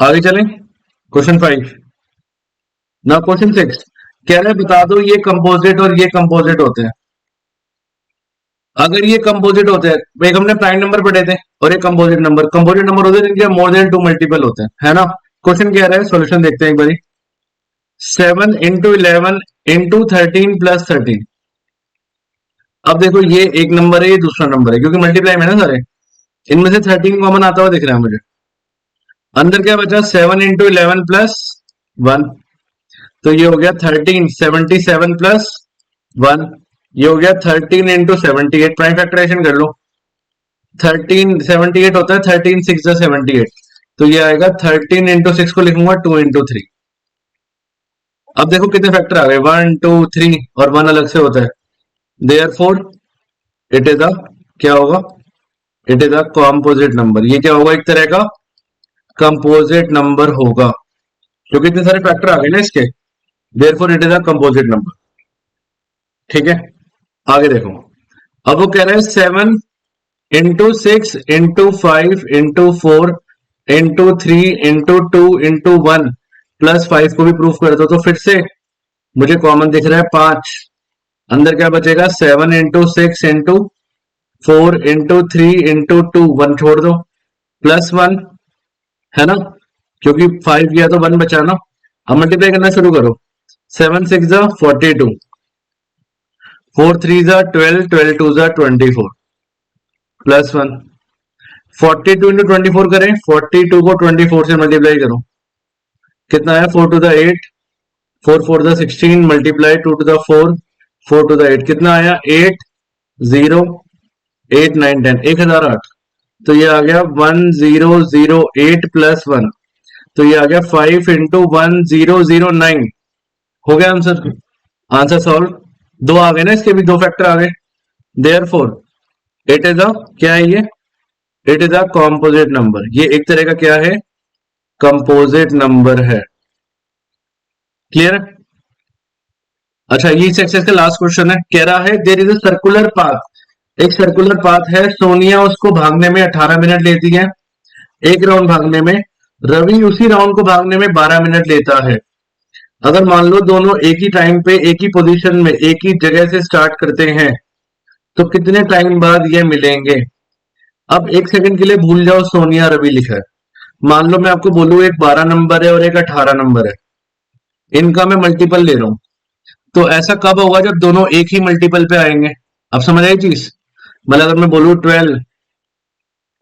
आगे चलें क्वेश्चन 5, ना क्वेश्चन 6 कह रहे हैं बता दो ये कंपोजिट और ये कंपोजिट होते हैं। अगर ये कंपोजिट होते हैं, एक हमने प्राइम नंबर पढ़े थे और एक कंपोजिट नंबर होते हैं जिनके मोर देन 2 मल्टीपल होते हैं, है ना। क्वेश्चन कह रहा है, सॉल्यूशन देखते हैं एक बारी। 7 इंटू 11 इंटू 13 प्लस 13। अब देखो ये एक नंबर है, ये दूसरा नंबर है, क्योंकि मल्टीप्लाई में ना सारे, इनमें से 13 कॉमन आता हुआ दिख रहा है मुझे। अंदर क्या बचा, 7 इंटू 11 प्लस 1, तो ये हो गया 13। 77 प्लस 1, ये हो गया 13 इंटू 78। प्राइम फैक्टराइजेशन कर लो। 13 78 होता है, 13 6 78, तो ये आएगा 13 इंटू 6 को लिखूंगा 2 इंटू 3। अब देखो कितने फैक्टर आ गए, 1 2 3 और 1 अलग से होता है। देयरफॉर इट इज अ, क्या होगा, it is a composite number. ये क्या होगा, एक तरह का कंपोजिट नंबर होगा, क्योंकि इतने सारे फैक्टर आ गए ना इसके। Therefore it is a composite number. ठीक है, आगे देखो। अब वो कह रहा है 7 into 6 into 5 into 4 into 3 into 2 into 1 plus 5 को भी प्रूफ कर दो। तो फिर से मुझे कॉमन दिख रहा है 5। अंदर क्या बचेगा, 7 इंटू 6 इंटू 4 इंटू 3 इंटू 2, 1 छोड़ दो, प्लस 1, है ना, क्योंकि 5 किया तो 1 बचा ना। अब मल्टीप्लाई करना शुरू करो। 7 6 जा 42, 4 3 जा 12, 12 2 जा 24 प्लस 1। 42 इंटू 24 करें, 42 को 24 से मल्टीप्लाई करो, कितना आया, 4 to the 8, 4 4 the 16 multiply 2 to the 4, 4 to the 8, कितना आया, 8 0 8 9 10, 1008। तो ये आ गया 1008 प्लस 1, तो ये आ गया 5 इंटू 1009। हो गया आंसर, आंसर सॉल्व। दो आ गए ना, इसके भी दो फैक्टर आ गए। देयरफॉर इट इज अ, क्या है ये, it is a composite number. ये एक तरह का क्या है, कंपोजिट नंबर है। क्लियर है। अच्छा, ये इस एक्सरसाइज का लास्ट क्वेश्चन है। कह रहा है there is a circular path, एक सर्कुलर पाथ है, सोनिया उसको भागने में 18 मिनट लेती है, एक राउंड भागने में। रवि उसी राउंड को भागने में 12 मिनट लेता है। अगर मान लो दोनों एक ही टाइम पे एक ही पोजीशन में एक ही जगह से स्टार्ट करते हैं, तो कितने टाइम बाद ये मिलेंगे। अब एक सेकंड के लिए भूल जाओ सोनिया रवि लिखा है। मान लो मैं आपको बोलूं एक 12 नंबर है और एक 18 नंबर है, इनका मैं मल्टीपल ले रहा हूं, तो ऐसा कब होगा जब दोनों एक ही मल्टीपल पे आएंगे। अब समझ आई चीज। मतलब अगर मैं बोलूं 12,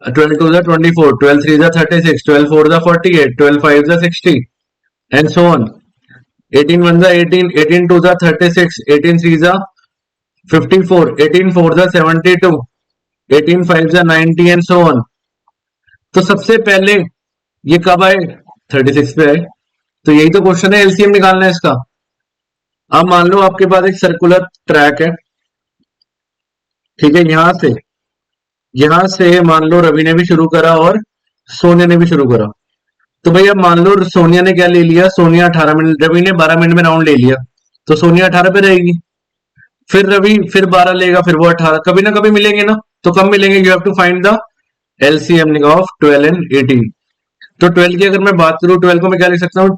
12 2 जा 24, 12 3 जा 36, 12 4 जा 48, 12 5 जा 60 एंड सो ऑन। 18 1 जा 18, 18 2 जा 36, 18 3 जा 54, 18 4 जा 72, 18 5 जा 90 एंड सो ऑन। तो सबसे पहले ये कब आए, 36 पे आए। तो यही तो क्वेश्चन है, एलसीएम निकालना है इसका। अब मान लो आपके पास एक सर्कुलर ट्रैक है, ठीक है, यहां से मान लो रवि ने भी शुरू करा और सोनिया ने भी शुरू करा। तो भाई अब मान लो सोनिया ने क्या ले लिया, सोनिया 18 मिनट, रवि ने 12 मिनट में राउंड ले लिया, तो सोनिया 18 पे रहेगी। फिर रवि फिर 12 लेगा, फिर वो 18, कभी ना कभी मिलेंगे ना। तो कब मिलेंगे, you have to find the LCM of 12 and 18। तो 12 की अगर मैं बात करूं, 12 को मैं क्या लिख सकता हूँ,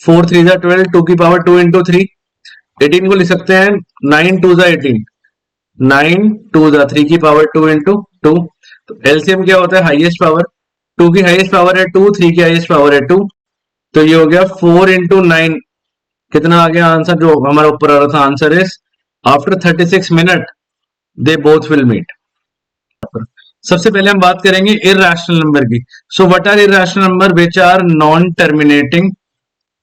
4 3 जा 12, 2 की पावर 2 इंटू 3। 18 को लिख सकते हैं 9 2 जा 18, 9 2 जा 3 की पावर 2 इंटू 2। तो एलसीएम क्या होता है, हाईएस्ट पावर। 2 की हाईएस्ट पावर है 2, 3 की हाईएस्ट पावर है 2, तो ये हो गया 4 इंटू 9। कितना आ गया आंसर, जो हमारा ऊपर आ रहा था, answer is after 36 minute they both will meet. सबसे पहले हम बात करेंगे इररेशनल नंबर की। So what are irrational number, which are non terminating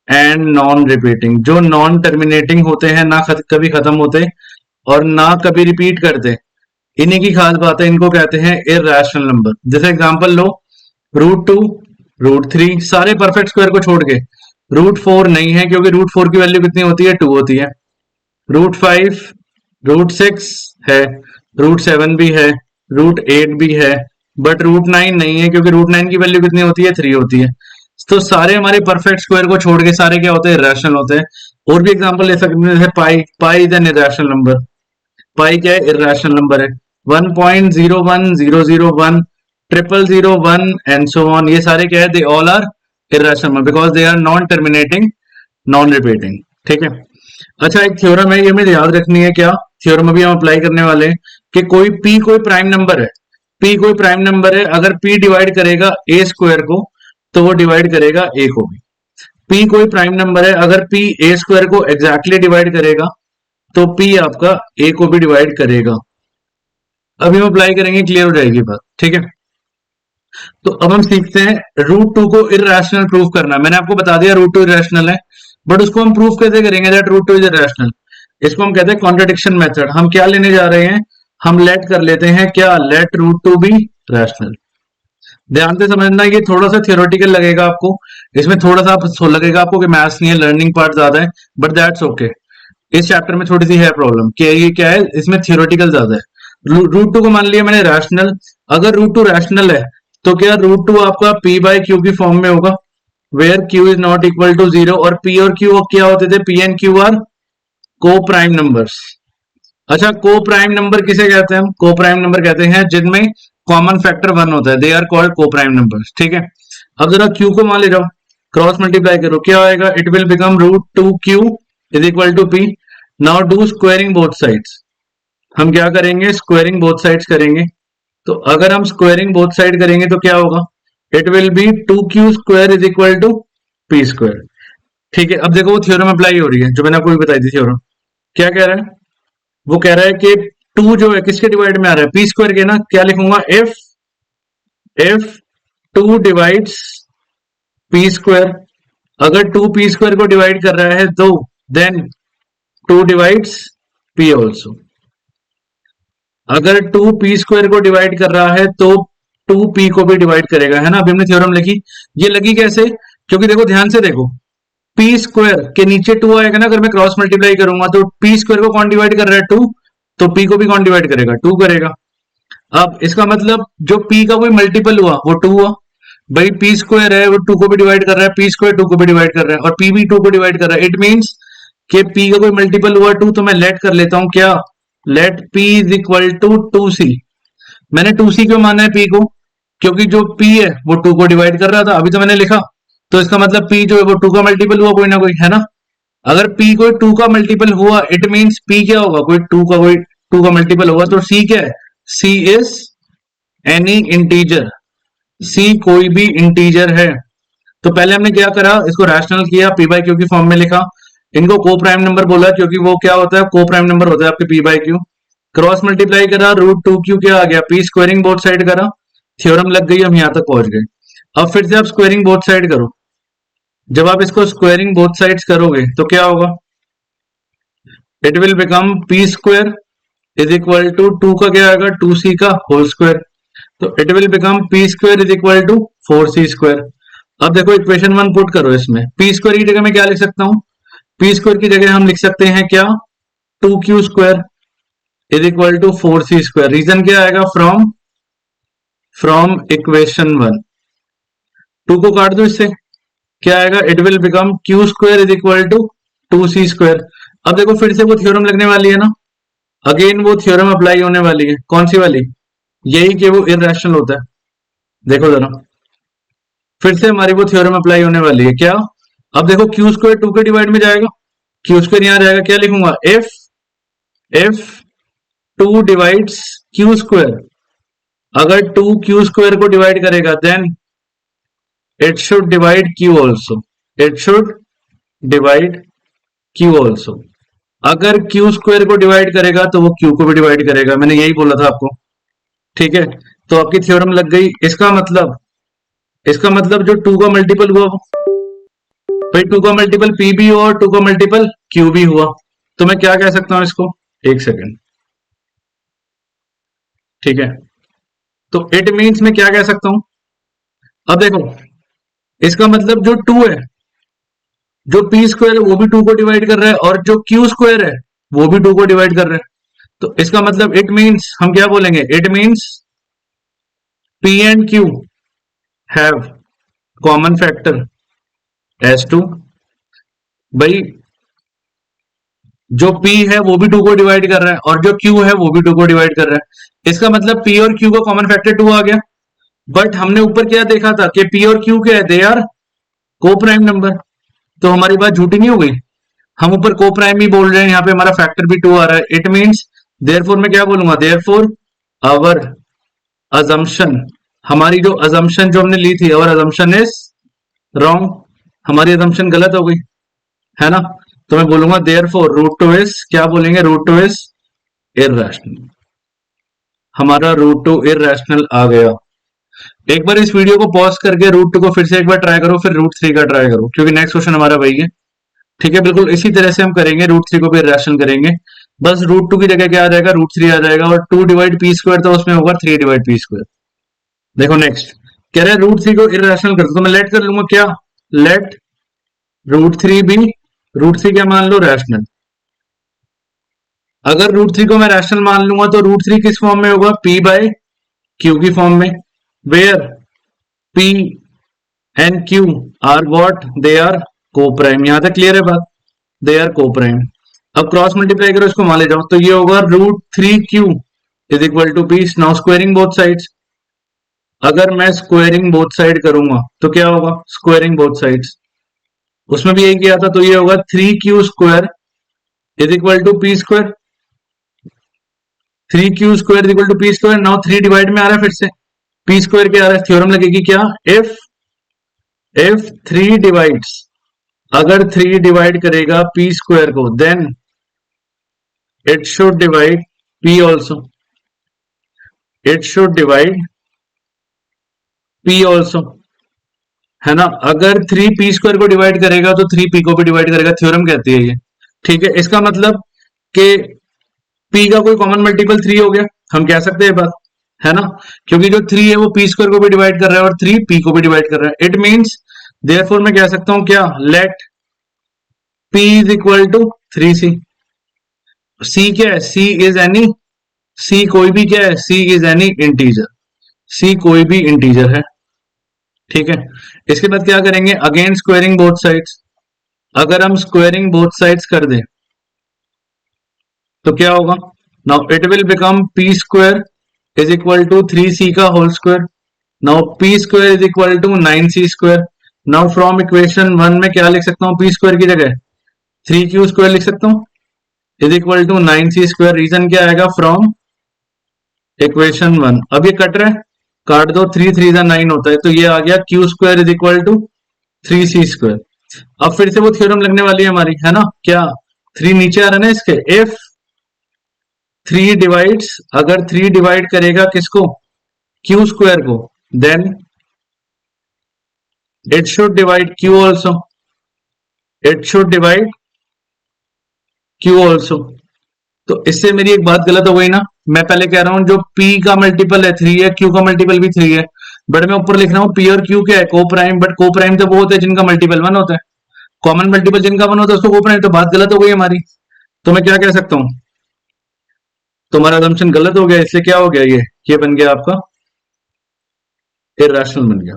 and non repeating. जो नॉन टर्मिनेटिंग होते हैं, ना कभी खत्म होते और ना कभी रिपीट करते, इन्हीं की खास बात है, इनको कहते हैं इररेशनल नंबर। जैसे एग्जांपल लो, √2, √3, सारे परफेक्ट स्क्वायर को छोड़ के। √4 नहीं है, क्योंकि √4 की वैल्यू कितनी होती है, 2 होती है। √5, √6 है, √7 भी है, √8 भी है, बट √9 नहीं है, क्योंकि √9 की वैल्यू कितनी होती है, 3 होती है। तो सारे हमारे परफेक्ट स्क्वायर को छोड़ के सारे क्या होते हैं, इररेशनल होते हैं। और भी एग्जांपल ले सकते हैं, जैसे pi, pi is an irrational number. Pi क्या है, इररेशनल नंबर है। 1.01001, 0001 एंड सो ऑन, ये सारे क्या है, they all are irrational number because they are non terminating non repeating. ठीक है। अच्छा, एक थ्योरम है, ये हमें याद रखनी है। क्या थ्योरम अभी हम अप्लाई करने वाले हैं कि कोई p कोई प्राइम नंबर है, p कोई प्राइम नंबर है, अगर p डिवाइड करेगा a स्क्वायर को तो वो डिवाइड करेगा a को भी। p कोई प्राइम नंबर है, अगर p a स्क्वायर को एग्जैक्टली डिवाइड करेगा तो p आपका a को भी डिवाइड करेगा। अभी हम अप्लाई करेंगे, क्लियर हो जाएगी बात। ठीक है। तो अब हम सीखते हैं रूट टू को इररेशनल प्रूफ करना। मैंने आपको बता दिया रूट टू इररेशनल है, बट उसको हम प्रूफ कैसे करेंगे that root two is irrational? इसको हम कहते हैं कॉन्ट्रडिक्शन मेथड। हम क्या लेने जा रहे हैं, हम लेट कर लेते हैं क्या, let root two be rational. ध्यान से समझना, ये थोड़ा सा थियोरेटिकल लगेगा आपको, इसमें थोड़ा सा लगेगा आपको कि मैथ्स नहीं है, लर्निंग पार्ट ज्यादा है, बट दैट्स ओके। इस चैप्टर में थोड़ी सी है प्रॉब्लम कि ये क्या है, इसमें थियोरेटिकल ज्यादा है। रूट टू को मान लिया मैंने रैशनल, अगर रूट टू रैशनल है तो क्या रूट टू आपका p बाई क्यू की फॉर्म में होगा, where q is not equal to 0, और p और q क्या होते थे, p and q are coprime numbers. अच्छा, को प्राइम नंबर किसे कहते हैं हम, को प्राइम नंबर कहते हैं जिनमें कॉमन फैक्टर 1 होता है, दे आर कॉल्ड को प्राइम नंबर्स। ठीक है। अब जरा q को मान ले जाओ, क्रॉस मल्टीप्लाई करो, क्या आएगा, it will become root two q is equal to p। Now do squaring both sides. हम क्या करेंगे, स्क्वायरिंग बोथ साइड्स करेंगे। तो अगर हम स्क्वायरिंग बोथ साइड करेंगे तो क्या होगा, it will be 2q square is equal to p square. ठीक है। अब देखो वो थ्योरम अप्लाई हो रही है जो मैंने आपको बताई थी थ्योरम। क्या कह रहा है, वो कह रहा है कि 2 जो है किसके डिवाइड में आ रहा है, p स्क्वायर के ना। क्या लिखूंगा, if 2 डिवाइड्स p स्क्वायर, अगर 2 p स्क्वायर को डिवाइड कर रहा है तो देन 2 डिवाइड्स p ऑल्सो। अगर 2 p स्क्वायर को डिवाइड कर रहा है तो 2 p को भी डिवाइड करेगा, है ना। अभी हमने थ्योरम लिखी, ये लगी कैसे, क्योंकि देखो ध्यान से देखो, p स्क्वायर के नीचे 2 आएगा ना, अगर मैं क्रॉस मल्टीप्लाई करूंगा तो p स्क्वायर को कौन डिवाइड कर रहा है, 2, तो p को भी कौन डिवाइड करेगा, 2 करेगा। अब इसका मतलब जो p का कोई मल्टीपल हुआ वो 2 हुआ। भाई p स्क्वायर है वो 2 को भी डिवाइड कर रहा है, p स्क्वायर 2 को भी डिवाइड कर रहा है, और p भी 2 को डिवाइड कर रहा है। इट मीन्स कि p का कोई मल्टीपल हुआ 2, तो मैं लेट कर लेता हूं क्या, let p is equal to 2c। मैंने 2c क्यों माना है p को, क्योंकि जो p है वो 2 को डिवाइड कर रहा था, अभी तो मैंने लिखा, तो इसका मतलब p जो है वो 2 का मल्टीपल हुआ कोई ना कोई, है ना। अगर p कोई 2 का मल्टीपल हुआ इट मीन्स p क्या होगा, कोई 2 का मल्टीपल होगा। तो c क्या है, c is any integer, c कोई भी इंटीजर है। तो पहले हमने क्या करा, इसको रैशनल किया, p बाई क्यू की फॉर्म में लिखा, इनको को प्राइम नंबर बोला क्योंकि वो क्या होता है, को प्राइम नंबर होता है आपके p by Q. Cross multiply करा, रूट टू क्यू क्या आ गया, p स्क्वायरिंग बोथ साइड करा, थ्योरम लग गई, हम यहां तक पहुंच गए। अब फिर से आप स्क्वायरिंग बोथ साइड करो। जब आप इसको स्क्वायरिंग बोथ साइड्स करोगे तो क्या होगा, it will become p square is equal to 2 का क्या आएगा, 2c का होल स्क्वायर। तो it will become p square is equal to 4c square. अब देखो इक्वेशन 1 पुट करो इसमें, p स्क्वायर की जगह मैं क्या लिख सकता हूं, p स्क्वायर की जगह हम लिख सकते हैं क्या, 2q square is equal to 4c square. Reason क्या आएगा, फ्रॉम इक्वेशन 1। 2 को काट दो इससे, क्या आएगा, it will become q square is equal to 2c square. अब देखो फिर से वो थ्योरम लगने वाली है ना, अगेन वो थ्योरम अप्लाई होने वाली है, कौन सी वाली, यही कि वो इररेशनल होता है। देखो जरा, फिर से हमारी वो थ्योरम अप्लाई होने वाली है क्या। अब देखो q स्क्वायर 2 के डिवाइड में जाएगा, q स्क्वायर यहां जाएगा, क्या लिखूंगा, if 2 डिवाइड्स q स्क्वायर, अगर 2 q स्क्वायर को डिवाइड करेगा then it should divide q also, it should divide q also. अगर q स्क्वायर को डिवाइड करेगा तो वो q को भी डिवाइड करेगा, मैंने यही बोला था आपको। ठीक है, तो आपकी थ्योरम लग गई। इसका मतलब जो 2 का मल्टीपल हुआ वो, भाई 2 का मल्टीपल p भी हुआ और 2 का मल्टीपल q भी हुआ, तो मैं क्या कह सकता हूं इसको, एक सेकेंड। ठीक है, तो इट मीन्स मैं क्या कह सकता हूं, अब देखो इसका मतलब जो 2 है, जो p स्क्वायर है वो भी 2 को डिवाइड कर रहा है, और जो q स्क्वायर है वो भी 2 को डिवाइड कर रहा है। तो इसका मतलब इट मीन्स हम क्या बोलेंगे, it means p and q have common factor s2। भाई जो p है वो भी 2 को डिवाइड कर रहा है और जो q है वो भी 2 को डिवाइड कर रहा है। इसका मतलब p और q का कॉमन फैक्टर 2 आ गया। बट हमने ऊपर क्या देखा था कि p और q क्या है, दे आर को प्राइम नंबर। तो हमारी बात झूठी नहीं हो गई? हम ऊपर को प्राइम ही बोल रहे हैं, यहाँ पे हमारा फैक्टर भी 2 आ रहा है। इट मीन्स देयरफॉर मैं क्या बोलूंगा, देयरफॉर आवर अजम्पशन, हमारी जो अजम्पशन जो हमने ली थी, आवर अजम्पशन इज रॉन्ग, हमारी अजम्पशन गलत हो गई, है ना। तो मैं बोलूंगा देयरफॉर रूट 2 इज, क्या बोलेंगे, रूट 2 इज इररेशनल। हमारा रूट 2 इररेशनल आ गया। एक बार इस वीडियो को पॉज करके रूट 2 को फिर से एक बार ट्राई करो, फिर रूट 3 का ट्राई करो, क्योंकि नेक्स्ट क्वेश्चन हमारा वही है। ठीक है, बिल्कुल इसी तरह से हम करेंगे, रूट 3 को भी इररेशनल करेंगे। बस रूट 2 की जगह क्या आ जाएगा, रूट 3 आ जाएगा, और 2 डिवाइड पी स्क्वायर तो उसमें होगा 3 डिवाइड पी स्क्वायर। देखो नेक्स्ट कह रहे हैं रूट 3 को इररेशनल कर दो, तो मैं लेट कर लूंगा क्या, लेट रूट 3 भी, रूट 3 क्या मान लो, रैशनल। अगर रूट 3 को मैं रैशनल मान लूंगा तो रूट 3 किस फॉर्म में होगा, पी बाय क्यू की फॉर्म में, where p and q are what, they are coprime. यहां तक क्लियर है बात, दे आर को प्राइम। अब क्रॉस मल्टीप्लाई करो, इसको मान ले जाओ, तो ये होगा root 3 q is equal to p. Now squaring both sides, अगर मैं स्क्वायरिंग बोथ साइड करूंगा तो क्या होगा, स्क्वायरिंग बोथ साइड्स, उसमें भी यही किया था, तो ये होगा 3 q square is equal to p square. 3 q square is equal to p square. Now 3 divide में आ रहा है, फिर से पी स्क्वायर क्या आ रहा है, थ्योरम लगेगी क्या, इफ 3 डिवाइड्स, अगर 3 डिवाइड करेगा पी स्क्वायर को, then it should divide p also, it should divide p also, है ना। अगर 3 पी स्क्वायर को डिवाइड करेगा तो 3 पी को भी डिवाइड करेगा, थ्योरम कहती है ये। ठीक है, इसका मतलब कि पी का कोई कॉमन मल्टीपल 3 हो गया, हम कह सकते हैं बात, है ना, क्योंकि जो 3 है वो पी स्क्वायर को भी डिवाइड कर रहा है और 3 पी को भी डिवाइड कर रहा है। इट मीन्स देयरफॉर मैं कह सकता हूं क्या, let p is equal to 3 सी। सी क्या है, सी इज एनी, सी कोई भी क्या है, सी इज एनी इंटीजर, सी कोई भी इंटीजर है। ठीक है, इसके बाद क्या करेंगे, अगेन स्क्वायरिंग बोथ साइड्स। अगर हम स्क्वायरिंग बोथ साइड्स कर दें तो क्या होगा, now it will become P square is equal to 3 सी का whole square. Now P square is equal to 9 c square. Now from equation 1 में क्या लिख सकता हूं, पी स्क्वायर की जगह 3 क्यू स्क्वायर लिख सकता हूं is equal to 9 c square. Reason क्या आएगा, फ्रॉम इक्वेशन 1। अब ये कट रहा है, काट दो, 3 3 9 होता है, तो ये आ गया q square is equal to 3 c square. अब फिर से वो थ्योरम लगने वाली है हमारी, है ना, क्या 3 नीचे आ रहा है ना इसके, इफ 3 डिवाइड्स, अगर 3 डिवाइड करेगा किसको, क्यू स्क्वायर को, then it should divide q also, it should divide q also. तो इससे मेरी एक बात गलत हो गई ना, मैं पहले कह रहा हूं जो p का मल्टीपल है 3 है, q का मल्टीपल भी 3 है, बट मैं ऊपर लिख रहा हूं p और q क्या है, को प्राइम, बट को प्राइम तो वो होते हैं जिनका मल्टीपल 1 होता है, कॉमन मल्टीपल जिनका 1 होता है उसको को प्राइम, तो बात गलत हो गई हमारी। तो मैं क्या कह सकता हूं, तुम्हारा असम्पशन गलत हो गया, इसलिए क्या हो गया, ये बन गया आपका इररेशनल बन गया।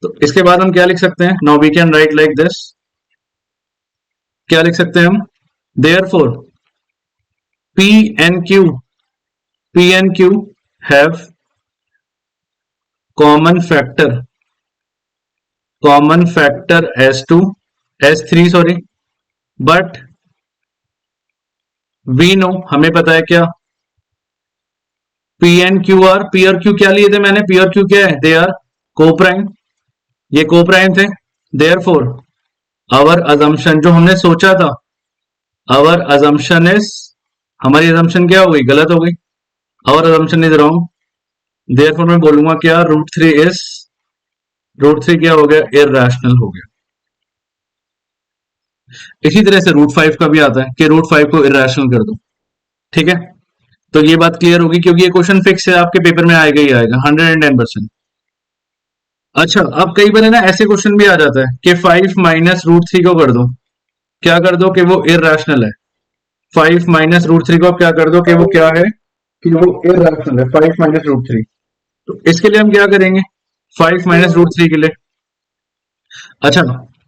तो इसके बाद हम क्या लिख सकते हैं, now we can write like this, क्या लिख सकते हैं हम, therefore P and Q have common factor S3 sorry, but we know, हमें पता है क्या, P and Q are, P और Q क्या लिए थे मैंने, P और Q क्या है, they are को प्राइम, ये को प्राइम थे। therefore our assumption, जो हमने सोचा था, our assumption is, हमारी assumption क्या हो गई, गलत हो गई, our assumption is wrong। Therefore मैं बोलूंगा क्या, रूट 3 क्या हो गया, इररेशनल हो गया। इसी तरह से रूट 5 का भी आता है कि रूट 5 को इररेशनल कर दो। ठीक है, तो ये बात क्लियर होगी, क्योंकि ये क्वेश्चन फिक्स है, आपके पेपर में आएगा ही आएगा 110%। अच्छा, अब कई बार है ना ऐसे क्वेश्चन भी आ जाता है कि 5 माइनस रूट 3 को कर दो, क्या कर दो कि वो इररेशनल है। 5 माइनस रूट 3 को आप क्या कर दो कि वो क्या है, कि वो इररेशनल है, 5 माइनस रूट 3। तो इसके लिए हम क्या करेंगे, 5 माइनस रूट 3 के लिए, अच्छा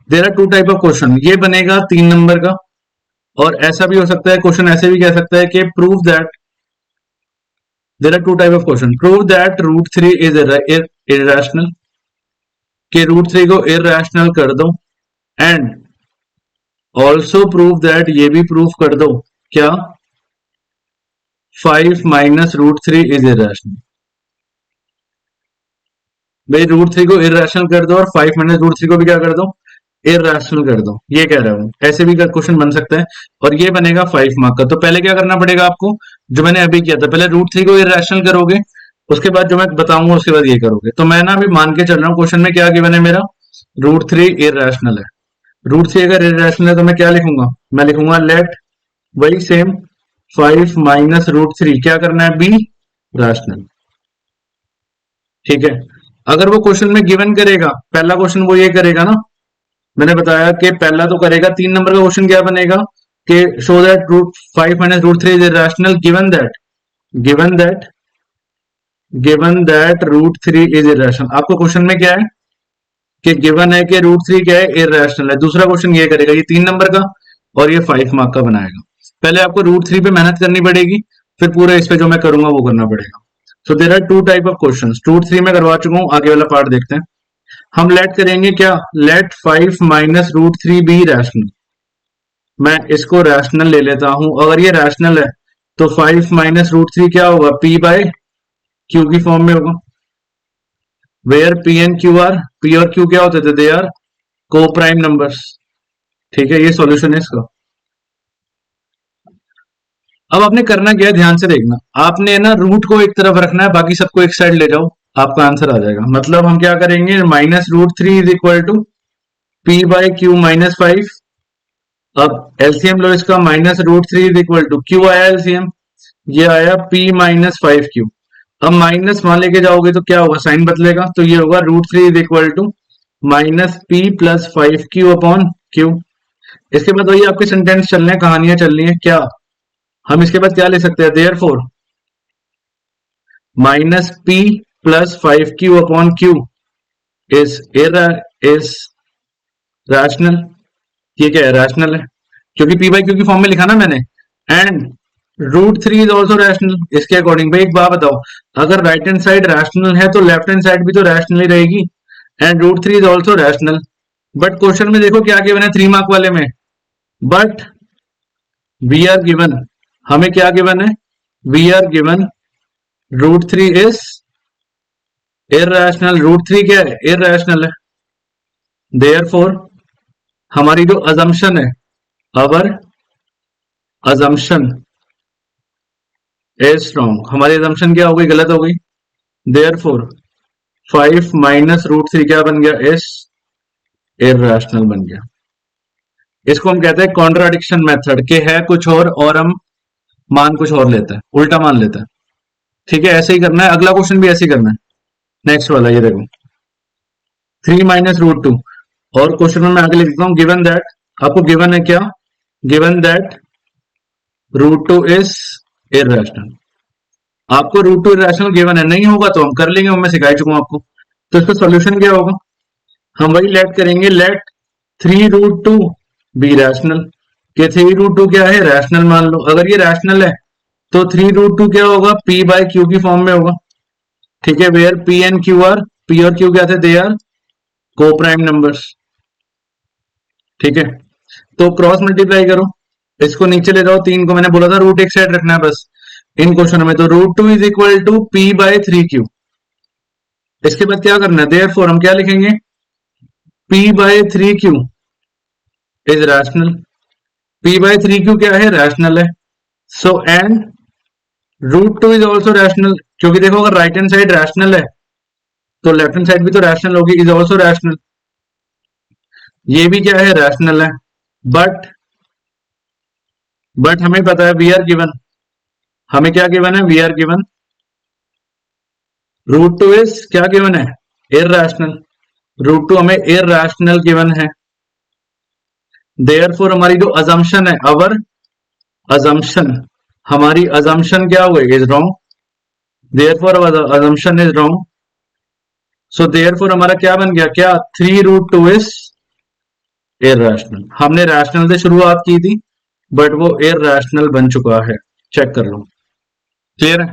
there are 2 type of question, ये बनेगा 3 नंबर का, और ऐसा भी हो सकता है क्वेश्चन, ऐसे भी कह सकता है कि prove that, there are 2 type of question, prove that root 3 is irrational, कि रूट 3 को इररेशनल कर दो, एंड ऑल्सो प्रूव दैट, ये भी प्रूफ कर दो क्या, 5 minus root three is irrational. भाई रूट थ्री को इरेशनल कर दो और 5 माइनस रूट थ्री को भी क्या कर दो, इरेशनल कर दो। ये कह रहा हूं, ऐसे भी क्वेश्चन बन सकता है और ये बनेगा 5 मार्क का। तो पहले क्या करना पड़ेगा आपको, जो मैंने अभी किया था, पहले रूट थ्री को इरेशनल करोगे, उसके बाद जो मैं बताऊंगा उसके बाद ये करोगे। तो मैं ना अभी मान के चल रहा हूँ क्वेश्चन में क्या गिवन है मेरा, रूट थ्री इरेशनल है। रूट थ्री अगर इरेशनल है तो मैं क्या लिखूंगा, मैं लिखूंगा लेट, वही सेम, 5 माइनस रूट थ्री क्या करना है, बी रैशनल। ठीक है, अगर वो क्वेश्चन में गिवन करेगा, पहला क्वेश्चन वो ये करेगा ना, मैंने बताया कि पहला तो करेगा, 3 नंबर का क्वेश्चन क्या बनेगा कि show that root 5 minus root three is irrational given that, given that given that root three is irrational. आपको क्वेश्चन में क्या है कि गिवन है कि रूट थ्री क्या है, इरेशनल है। दूसरा क्वेश्चन ये करेगा, ये 3 नंबर का और ये 5 मार्क का बनाएगा। पहले आपको रूट थ्री पे मेहनत करनी पड़ेगी, फिर पूरे इस पे जो मैं करूंगा वो करना पड़ेगा। So there are two type of questions. Root three में करवा चुका हूं, आगे वाला पार्ट देखते हैं। हम लेट करेंगे क्या, let 5 minus root three be rational. मैं इसको रैशनल ले लेता हूं, अगर ये रैशनल है तो 5 माइनस रूट थ्री क्या होगा, पी बाय क्यू की फॉर्म में होगा, where p and q are, p और क्यू क्या होते थे, they are coprime numbers. ठीक है, ये सॉल्यूशन है इसका। अब आपने करना क्या है, ध्यान से देखना, आपने ना रूट को एक तरफ रखना है, बाकी सबको एक साइड ले जाओ, आपका आंसर आ जाएगा। मतलब हम क्या करेंगे, minus root three is equal to p by q minus 5। अब एलसीएम लो इसका, minus root three is equal to q आया एलसीएम, ये आया पी माइनस 5 क्यू। अब माइनस वहां लेके जाओगे तो क्या होगा, साइन बदलेगा, तो ये होगा root three is equal to minus p plus 5 q upon q. इसके बाद वही आपके सेंटेंस चल रहे हैं, कहानियां चल रही हैं क्या, हम इसके बाद क्या ले सकते हैं, therefore minus p plus 5 q upon q is is rational. ये क्या है, रैशनल है, क्योंकि पी बाई क्यू की फॉर्म में लिखा ना मैंने। And root three is also rational. इसके अकॉर्डिंग भाई एक बात बताओ, अगर राइट हैंड साइड रैशनल है तो लेफ्ट हैंड साइड भी तो रैशनल ही रहेगी। And root three is also rational. But question में देखो क्या गिवन है 3 मार्क वाले में, बट वी आर गिवन, हमें क्या गिवन है, we are given root three is irrational. Root three क्या है, इररेशनल है। देयरफॉर हमारी जो अजम्पशन है, अवर अजम्पशन इज स्ट्रॉन्ग। हमारी अजम्पशन क्या हो गई, गलत हो गई। देयरफॉर 5 माइनस रूट थ्री क्या बन गया, इज इररेशनल बन गया। इसको हम कहते हैं कॉन्ट्राडिक्शन मेथड, के है कुछ और हम मान कुछ और लेते हैं, उल्टा मान लेते हैं। ठीक है, ऐसे ही करना है, अगला क्वेश्चन भी ऐसे ही करना है। नेक्स्ट वाला ये देखो, 3 माइनस रूट टू, और क्वेश्चन में मैं आगे लिख देता हूं, गिवन दैट, आपको गिवन है क्या, given that root two is irrational. आपको रूट टू इररेशनल गिवन है, नहीं होगा तो हम कर लेंगे, वो मैं सिखा चुका हूं आपको। तो इसका सॉल्यूशन क्या होगा, हम वही लेट करेंगे, let 3 root two be rational. के 3 रूट टू क्या है, रैशनल मान लो। अगर ये रैशनल है तो 3 रूट टू क्या होगा, पी बाय क्यू की फॉर्म में होगा। ठीक है, where p and q are, p और क्यू क्या थे, they are coprime numbers. ठीक है, तो क्रॉस मल्टीप्लाई करो, इसको नीचे ले जाओ, 3 को मैंने बोला था रूट एक साइड रखना है बस इन क्वेश्चन में। तो root two is equal to p by 3 q. इसके बाद क्या करना है, देयरफॉर हम क्या लिखेंगे, p by 3 q is rational. P by 3 q क्या है, रैशनल है। So and root two is also rational, क्योंकि देखो अगर राइट हैंड साइड रैशनल है तो लेफ्ट हैंड साइड भी तो रैशनल होगी, इज ऑल्सो रैशनल। ये भी क्या है, रैशनल है। बट हमें पता है, वी आर गिवन, हमें क्या गिवन है, we are given root two is क्या गिवन है, इररेशनल। रूट टू हमें इररेशनल गिवन है। देयरफॉर हमारी जो अजम्पशन है, अवर अजम्पशन, हमारी अजम्पशन क्या हो गई, is wrong. Therefore assumption is wrong. So therefore हमारा क्या बन गया, क्या 3 रूट टू इज इररेशनल। हमने रैशनल से शुरुआत की थी बट वो इररेशनल बन चुका है, चेक कर लो। क्लियर है,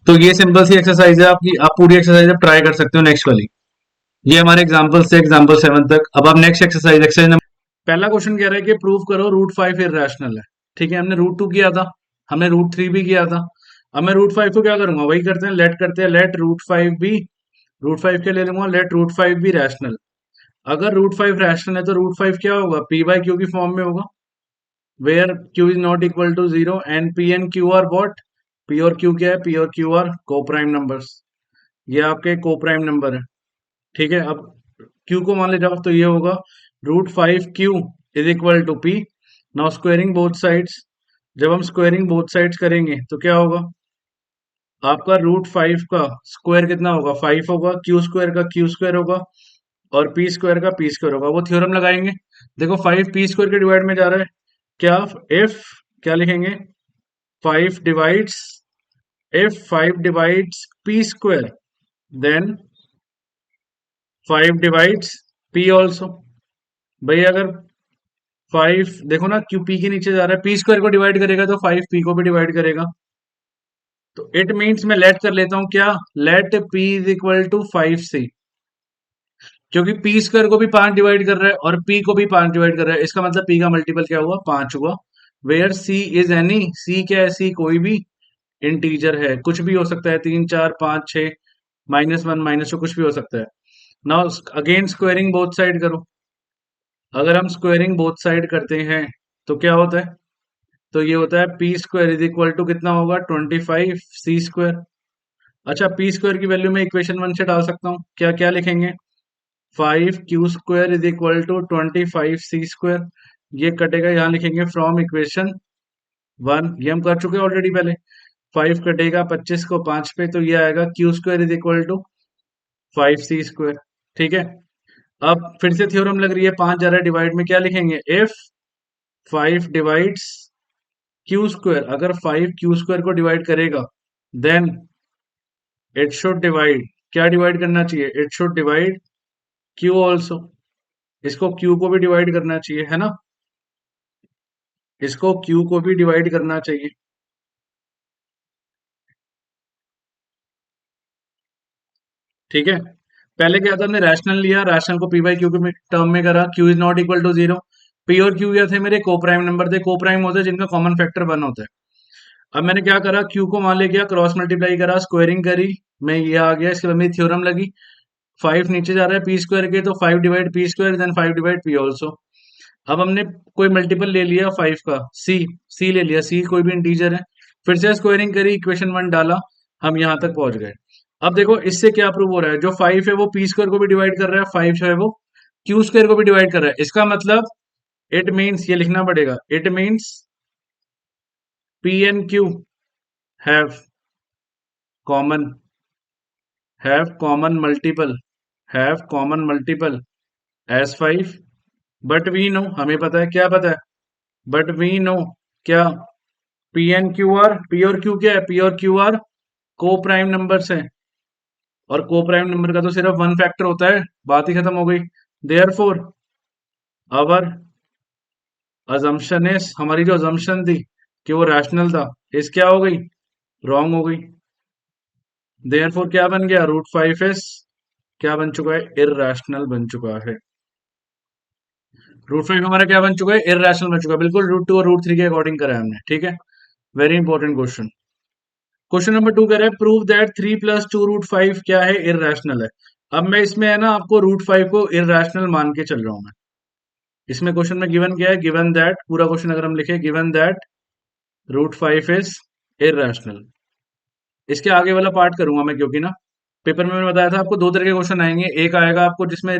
तो ये सिंपल सी एक्सरसाइज है आपकी, आप पूरी एक्सरसाइज ट्राई कर सकते हो नेक्स्ट वाली। ये हमारे एग्जांपल से एग्जांपल 7 तक। अब आप नेक्स्ट एक्सरसाइज, एक्सरसाइज पहला क्वेश्चन कह रहा है कि प्रूव करो रूट फाइव इररेशनल है। ठीक है, हमने रूट टू किया था, हमने रूट थ्री भी किया था। अब मैं रूट फाइव को क्या करूंगा, वही करते हैं, लेट करते हैं, लेट रूट फाइव भी, रूट फाइव के ले लूंगा, लेट रूट फाइव भी रैशनल। अगर रूट फाइव रैशनल है तो रूट फाइव क्या होगा, पी बाई क्यू की फॉर्म में होगा, where q is not equal to zero and p and q are what, p और क्यू क्या है, पी और q are coprime numbers, ये आपके को प्राइम नंबर है। ठीक है, अब क्यू को मान ले जाओ तो ये होगा root five q is equal to p. Now squaring both sides, जब हम स्क्वेयरिंग बोथ साइड्स करेंगे तो क्या होगा, आपका रूट फाइव का स्क्वायर कितना होगा, फाइव होगा, क्यू स्क्वायर का क्यू स्क्वायर होगा, और पी स्क्वायर का पी स्क्वायर होगा। वो थ्योरम लगाएंगे, देखो फाइव पी स्क्वायर के डिवाइड में जा रहा है, क्या इफ, क्या लिखेंगे, five divides, if five divides p square then five divides p also. भाई अगर फाइव देखो ना, क्यू पी के नीचे जा रहा है, पी स्क्वायर को डिवाइड करेगा तो फाइव पी को भी डिवाइड करेगा। तो इट मीन्स मैं लेट कर लेता हूं क्या, let p is equal to five c, क्योंकि पी स्क्वायर को भी पांच डिवाइड कर रहा है और पी को भी पांच डिवाइड कर रहा है, इसका मतलब पी का मल्टीपल क्या हुआ, पांच हुआ। वेयर सी इज एनी, सी क्या है, सी कोई भी इंटीजर है, कुछ भी हो सकता है, तीन चार पांच छह, माइनस वन माइनस टू, कुछ भी हो सकता है। Now again squaring both side करो, अगर हम स्क्वेयरिंग बोथ साइड करते हैं तो क्या होता है, तो ये होता है p square is equal to कितना होगा, ट्वेंटी फाइव सी स्क्वायर। अच्छा, पी स्क्वायर की वैल्यू में इक्वेशन वन से डाल सकता हूँ, क्या क्या लिखेंगे, five q square is equal to twenty five c square, ये कटेगा, यहाँ लिखेंगे फ्रॉम इक्वेशन वन, ये हम कर चुके हैं ऑलरेडी पहले। फाइव कटेगा पच्चीस को पांच पे, तो ये आएगा q square is equal to five c square. ठीक है, अब फिर से थ्योरम लग रही है, पांच जा रहा है डिवाइड में, क्या लिखेंगे, if five divides Q square, अगर फाइव क्यू स्क्वायर को डिवाइड करेगा देन इट शुड डिवाइड, क्या डिवाइड करना चाहिए, it should divide q also, इसको क्यू को भी डिवाइड करना चाहिए, है ना, इसको क्यू को भी डिवाइड करना चाहिए। ठीक है, पहले क्या था, हमने रैशनल लिया, रैशनल को पी बाई क्यू के टर्म में करा, q is not equal to zero, p और क्यू क्या थे, मेरे को प्राइम नंबर थे, को प्राइम होते हैं जिनका कॉमन फैक्टर वन होता है। अब मैंने क्या करा, क्यू को मान ले गया, क्रॉस मल्टीप्लाई करा, स्क्वायरिंग करी, मैं ये आ गया, इसके बाद मेरी थ्योरम लगी, फाइव नीचे जा रहा है पी स्क्वायर के, तो five divide p square then five divide p also. अब हमने कोई मल्टीपल ले लिया फाइव का, सी, सी ले लिया, सी कोई भी इंटीजर है, फिर से स्क्वायरिंग करी, इक्वेशन वन डाला, हम यहां तक पहुंच गए। अब देखो इससे क्या प्रूव हो रहा है, जो फाइव है वो पी स्क्वायर को भी डिवाइड कर रहा है, फाइव जो है वो क्यू स्क्वायर को भी डिवाइड कर रहा है, इसका मतलब इट मीन्स, ये लिखना पड़ेगा, it means p and q have common, multiple, have common multiple as five, but we know, हमें पता है, क्या पता है, बट वी नो, क्या, p and q are, p और क्यू क्या है, पी और q are coprime numbers हैं, और को प्राइम नंबर का तो सिर्फ वन फैक्टर होता है, बात ही खत्म हो गई। देयरफॉर आवर अजम्पशन इज, हमारी जो अजम्पशन थी कि वो रैशनल था, इस क्या हो गई, रॉन्ग हो गई। देयरफॉर क्या बन गया, रूट फाइव इज क्या बन चुका है, इररेशनल बन चुका है। रूट फाइव हमारा क्या बन चुका है, इररेशनल बन चुका है, बिल्कुल रूट टू और रूट थ्री के अकॉर्डिंग करा है हमने। ठीक है, very important question. Question number two कह रहा है, prove that three plus two root five क्या है, इररेशनल है। अब मैं इसमें है ना आपको रूट फाइव को इररेशनल मान के चल रहा हूं मैं, इसमें क्वेश्चन में गिवन क्या है, गिवन दैट, पूरा क्वेश्चन अगर हम लिखे, given that root five is irrational, इसके आगे वाला पार्ट करूंगा मैं, क्योंकि ना पेपर में मैंने बताया था आपको दो तरह के क्वेश्चन आएंगे, एक आएगा आपको जिसमें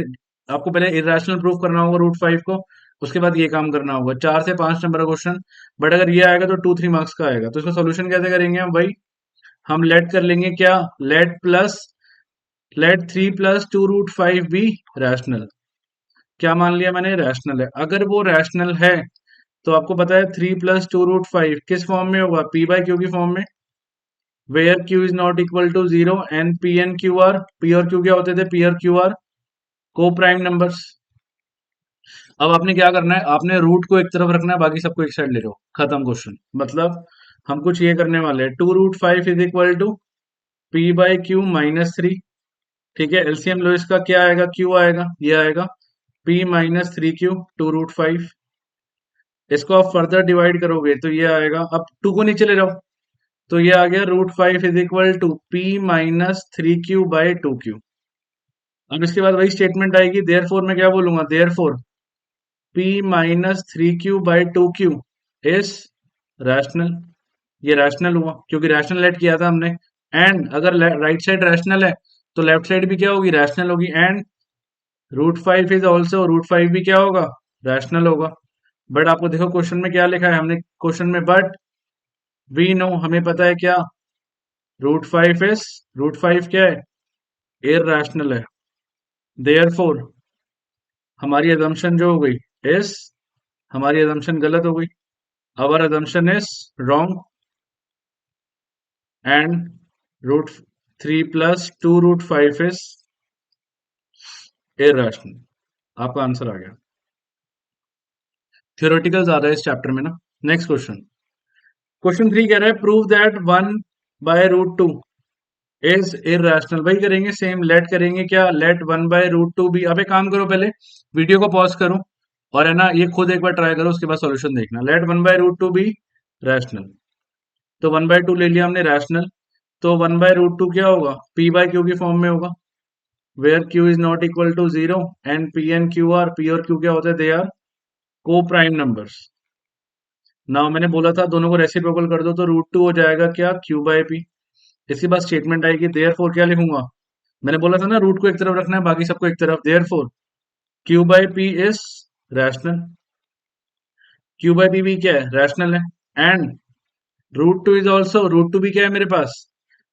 आपको पहले इररेशनल प्रूफ करना होगा रूट फाइव को, उसके बाद ये काम करना होगा, चार से पांच नंबर का क्वेश्चन। बट अगर ये आएगा तो टू थ्री मार्क्स का आएगा, तो इसका सोल्यूशन कैसे करेंगे हम भाई, हम लेट कर लेंगे क्या, let plus, let three plus two root five be rational, क्या मान लिया मैंने, रैशनल है। अगर वो रैशनल है तो आपको पता है three plus two root five किस फॉर्म में होगा, पी बाई क्यू की फॉर्म में, where q is not equal to zero and p and q are, p और क्यू क्या होते थे, पी और q are coprime numbers. अब आपने क्या करना है, आपने रूट को एक तरफ रखना है, बाकी सबको एक साइड ले लो, खत्म क्वेश्चन। मतलब हम कुछ ये करने वाले हैं, two root five is equal to p by q minus three. ठीक है, एलसीएम लो, इसका क्या आएगा, क्यू आएगा, ये आएगा, p माइनस 3q 2√5। इसको आप फर्दर डिवाइड करोगे तो ये आएगा, अब 2 को नीचे ले जाओ तो ये आ गया √5 is equal to p minus 3q by 2q। अब इसके बाद वही स्टेटमेंट आएगी, देयरफॉर मैं क्या बोलूंगा, therefore p minus 3q by 2q is rational. ये रैशनल हुआ क्योंकि रैशनल ऐड किया था हमने। एंड अगर राइट साइड रैशनल है तो लेफ्ट साइड भी क्या होगी, रैशनल होगी। एंड √5 इज ऑल्सो, √5 भी क्या होगा, रैशनल होगा। बट आपको देखो क्वेश्चन में क्या लिखा है, हमने क्वेश्चन में बट वी नो, हमें पता है क्या, √5 क्या है, इररेशनल है। देयरफॉर हमारी अजम्पशन जो हो गई इज, हमारी अजम्पशन गलत हो गई। Our assumption is wrong and √3 plus 2√5 is irrational. आपका आंसर आ गया। थियोरेटिकल आ रहा है इस चैप्टर में ना। नेक्स्ट क्वेश्चन, क्वेश्चन 3 कह रहा है प्रूव दैट 1/√2 इज इररेशनल। वही करेंगे सेम, लेट करेंगे क्या, लेट 1/√2 भी। अब एक काम करो, पहले वीडियो को पॉज करो और है ना ये खुद एक बार ट्राई करो, उसके बाद सॉल्यूशन देखना। लेट 1/√2 भी रैशनल, तो 1/2 ले लिया हमने रैशनल, तो 1/√2 क्या होगा, p बाय क्यू की फॉर्म में होगा, where q is not equal to 0 and p and q are, p और q क्या होते हैं, they are coprime numbers. Now मैंने बोला था दोनों को रेसिप्रोकल कर दो तो √2 हो जाएगा क्या, q बाय p। इसके बाद स्टेटमेंट आएगी, देयरफॉर क्या लिखूंगा, मैंने बोला था ना रूट को एक तरफ रखना है बाकी सबको एक तरफ। Therefore q by p is rational, q by p भी क्या है, रैशनल है। एंड √2 इज ऑल्सो, √2 भी क्या है मेरे पास,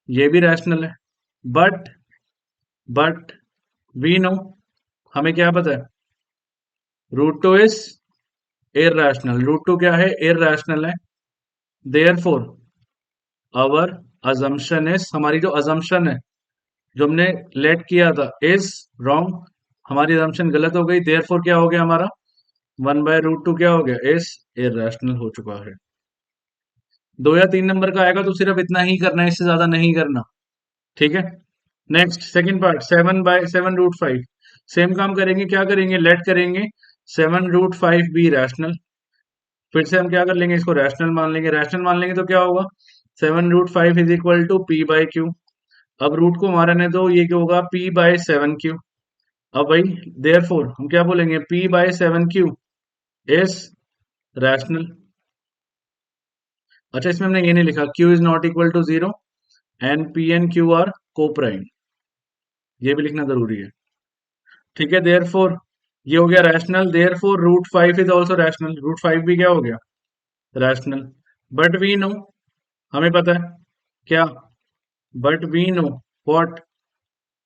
ये भी रैशनल है। बट वी नो, हमें क्या पता है, √2 इज इररेशनल, √2 क्या है, इररेशनल है। देयरफॉर आवर अजम्पशन इज, हमारी जो अजम्पशन है, जो हमने लेट किया था, इज रॉन्ग, हमारी अजम्पशन गलत हो गई। देयरफॉर क्या हो गया हमारा, 1/√2 क्या हो गया, इज इररेशनल हो चुका है। 2 या 3 नंबर का आएगा तो सिर्फ इतना ही करना है, इससे ज्यादा नहीं करना, ठीक है। Next second part, 7/7√5। सेम काम करेंगे, क्या करेंगे, लेट करेंगे 7√5 बी रैशनल। फिर से हम क्या कर लेंगे, इसको रैशनल मान लेंगे। रैशनल मान लेंगे तो क्या होगा, 7√5 is equal to p by q. अब रूट को हमारा ने दो, ये क्या होगा, p बाई 7q। अब भाई देयरफॉर हम क्या बोलेंगे, p by 7q is rational. अच्छा इसमें हमने ये नहीं लिखा, q is not equal to 0 and p and q are coprime, ये भी लिखना जरूरी है, ठीक है। देयरफॉर ये हो गया rational, therefore √5 is also rational, √5 भी क्या हो गया, रैशनल। बट वी नो, हमें पता है क्या, but we know what,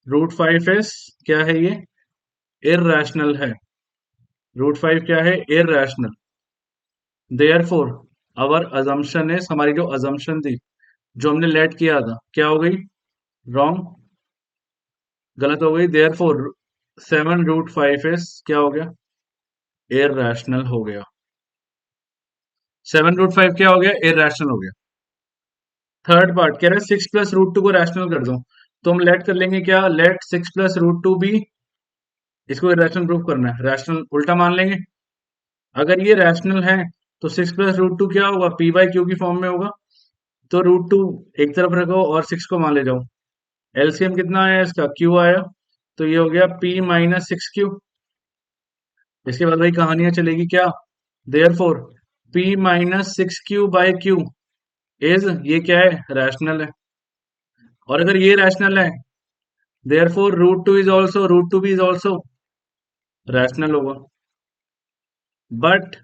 √5 is क्या है, ये इररेशनल है, √5 क्या है, irrational. Therefore our assumption is, हमारी जो अजम्पशन थी, जो हमने लेट किया था, क्या हो गई, रॉन्ग, गलत हो गई। देयरफॉर 7√5 इज क्या हो गया, इररेशनल हो गया। 7√5 क्या हो गया, इररेशनल हो गया। थर्ड पार्ट कह रहा है 6 प्लस √2 को रैशनल कर दो, तो हम लेट कर लेंगे क्या, लेट 6 प्लस √2 भी, इसको इरेशनल प्रूफ करना है, रैशनल उल्टा मान लेंगे। अगर ये रैशनल है तो 6 प्लस √2 क्या होगा, p बाई क्यू की फॉर्म में होगा, तो √2 एक तरफ रखो और 6 को मान ले जाओ। एलसीएम कितना आया इसका, q आया, तो ये हो गया p माइनस 6q। इसके बाद वही कहानियां चलेगी क्या, therefore p minus 6q by q is, ये क्या है, रैशनल है। और अगर ये रैशनल है, देयरफॉर √2 इज ऑल्सो, √2 भी इज ऑल्सो रैशनल होगा। बट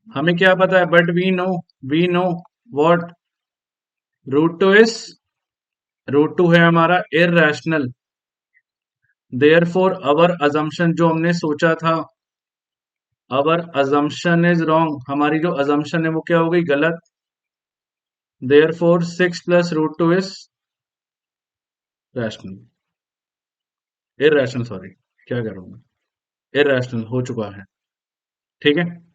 हमें क्या पता है, but we know what, √2 is, √2 है हमारा इररेशनल। देयरफॉर अवर अजम्पशन, जो हमने सोचा था, अवर अजम्पशन इज रॉन्ग, हमारी जो अजम्पशन है वो क्या हो गई, गलत। Therefore 6 plus √2 is rational, irrational, sorry क्या कह रहा हूं मैं, इररेशनल हो चुका है, ठीक है।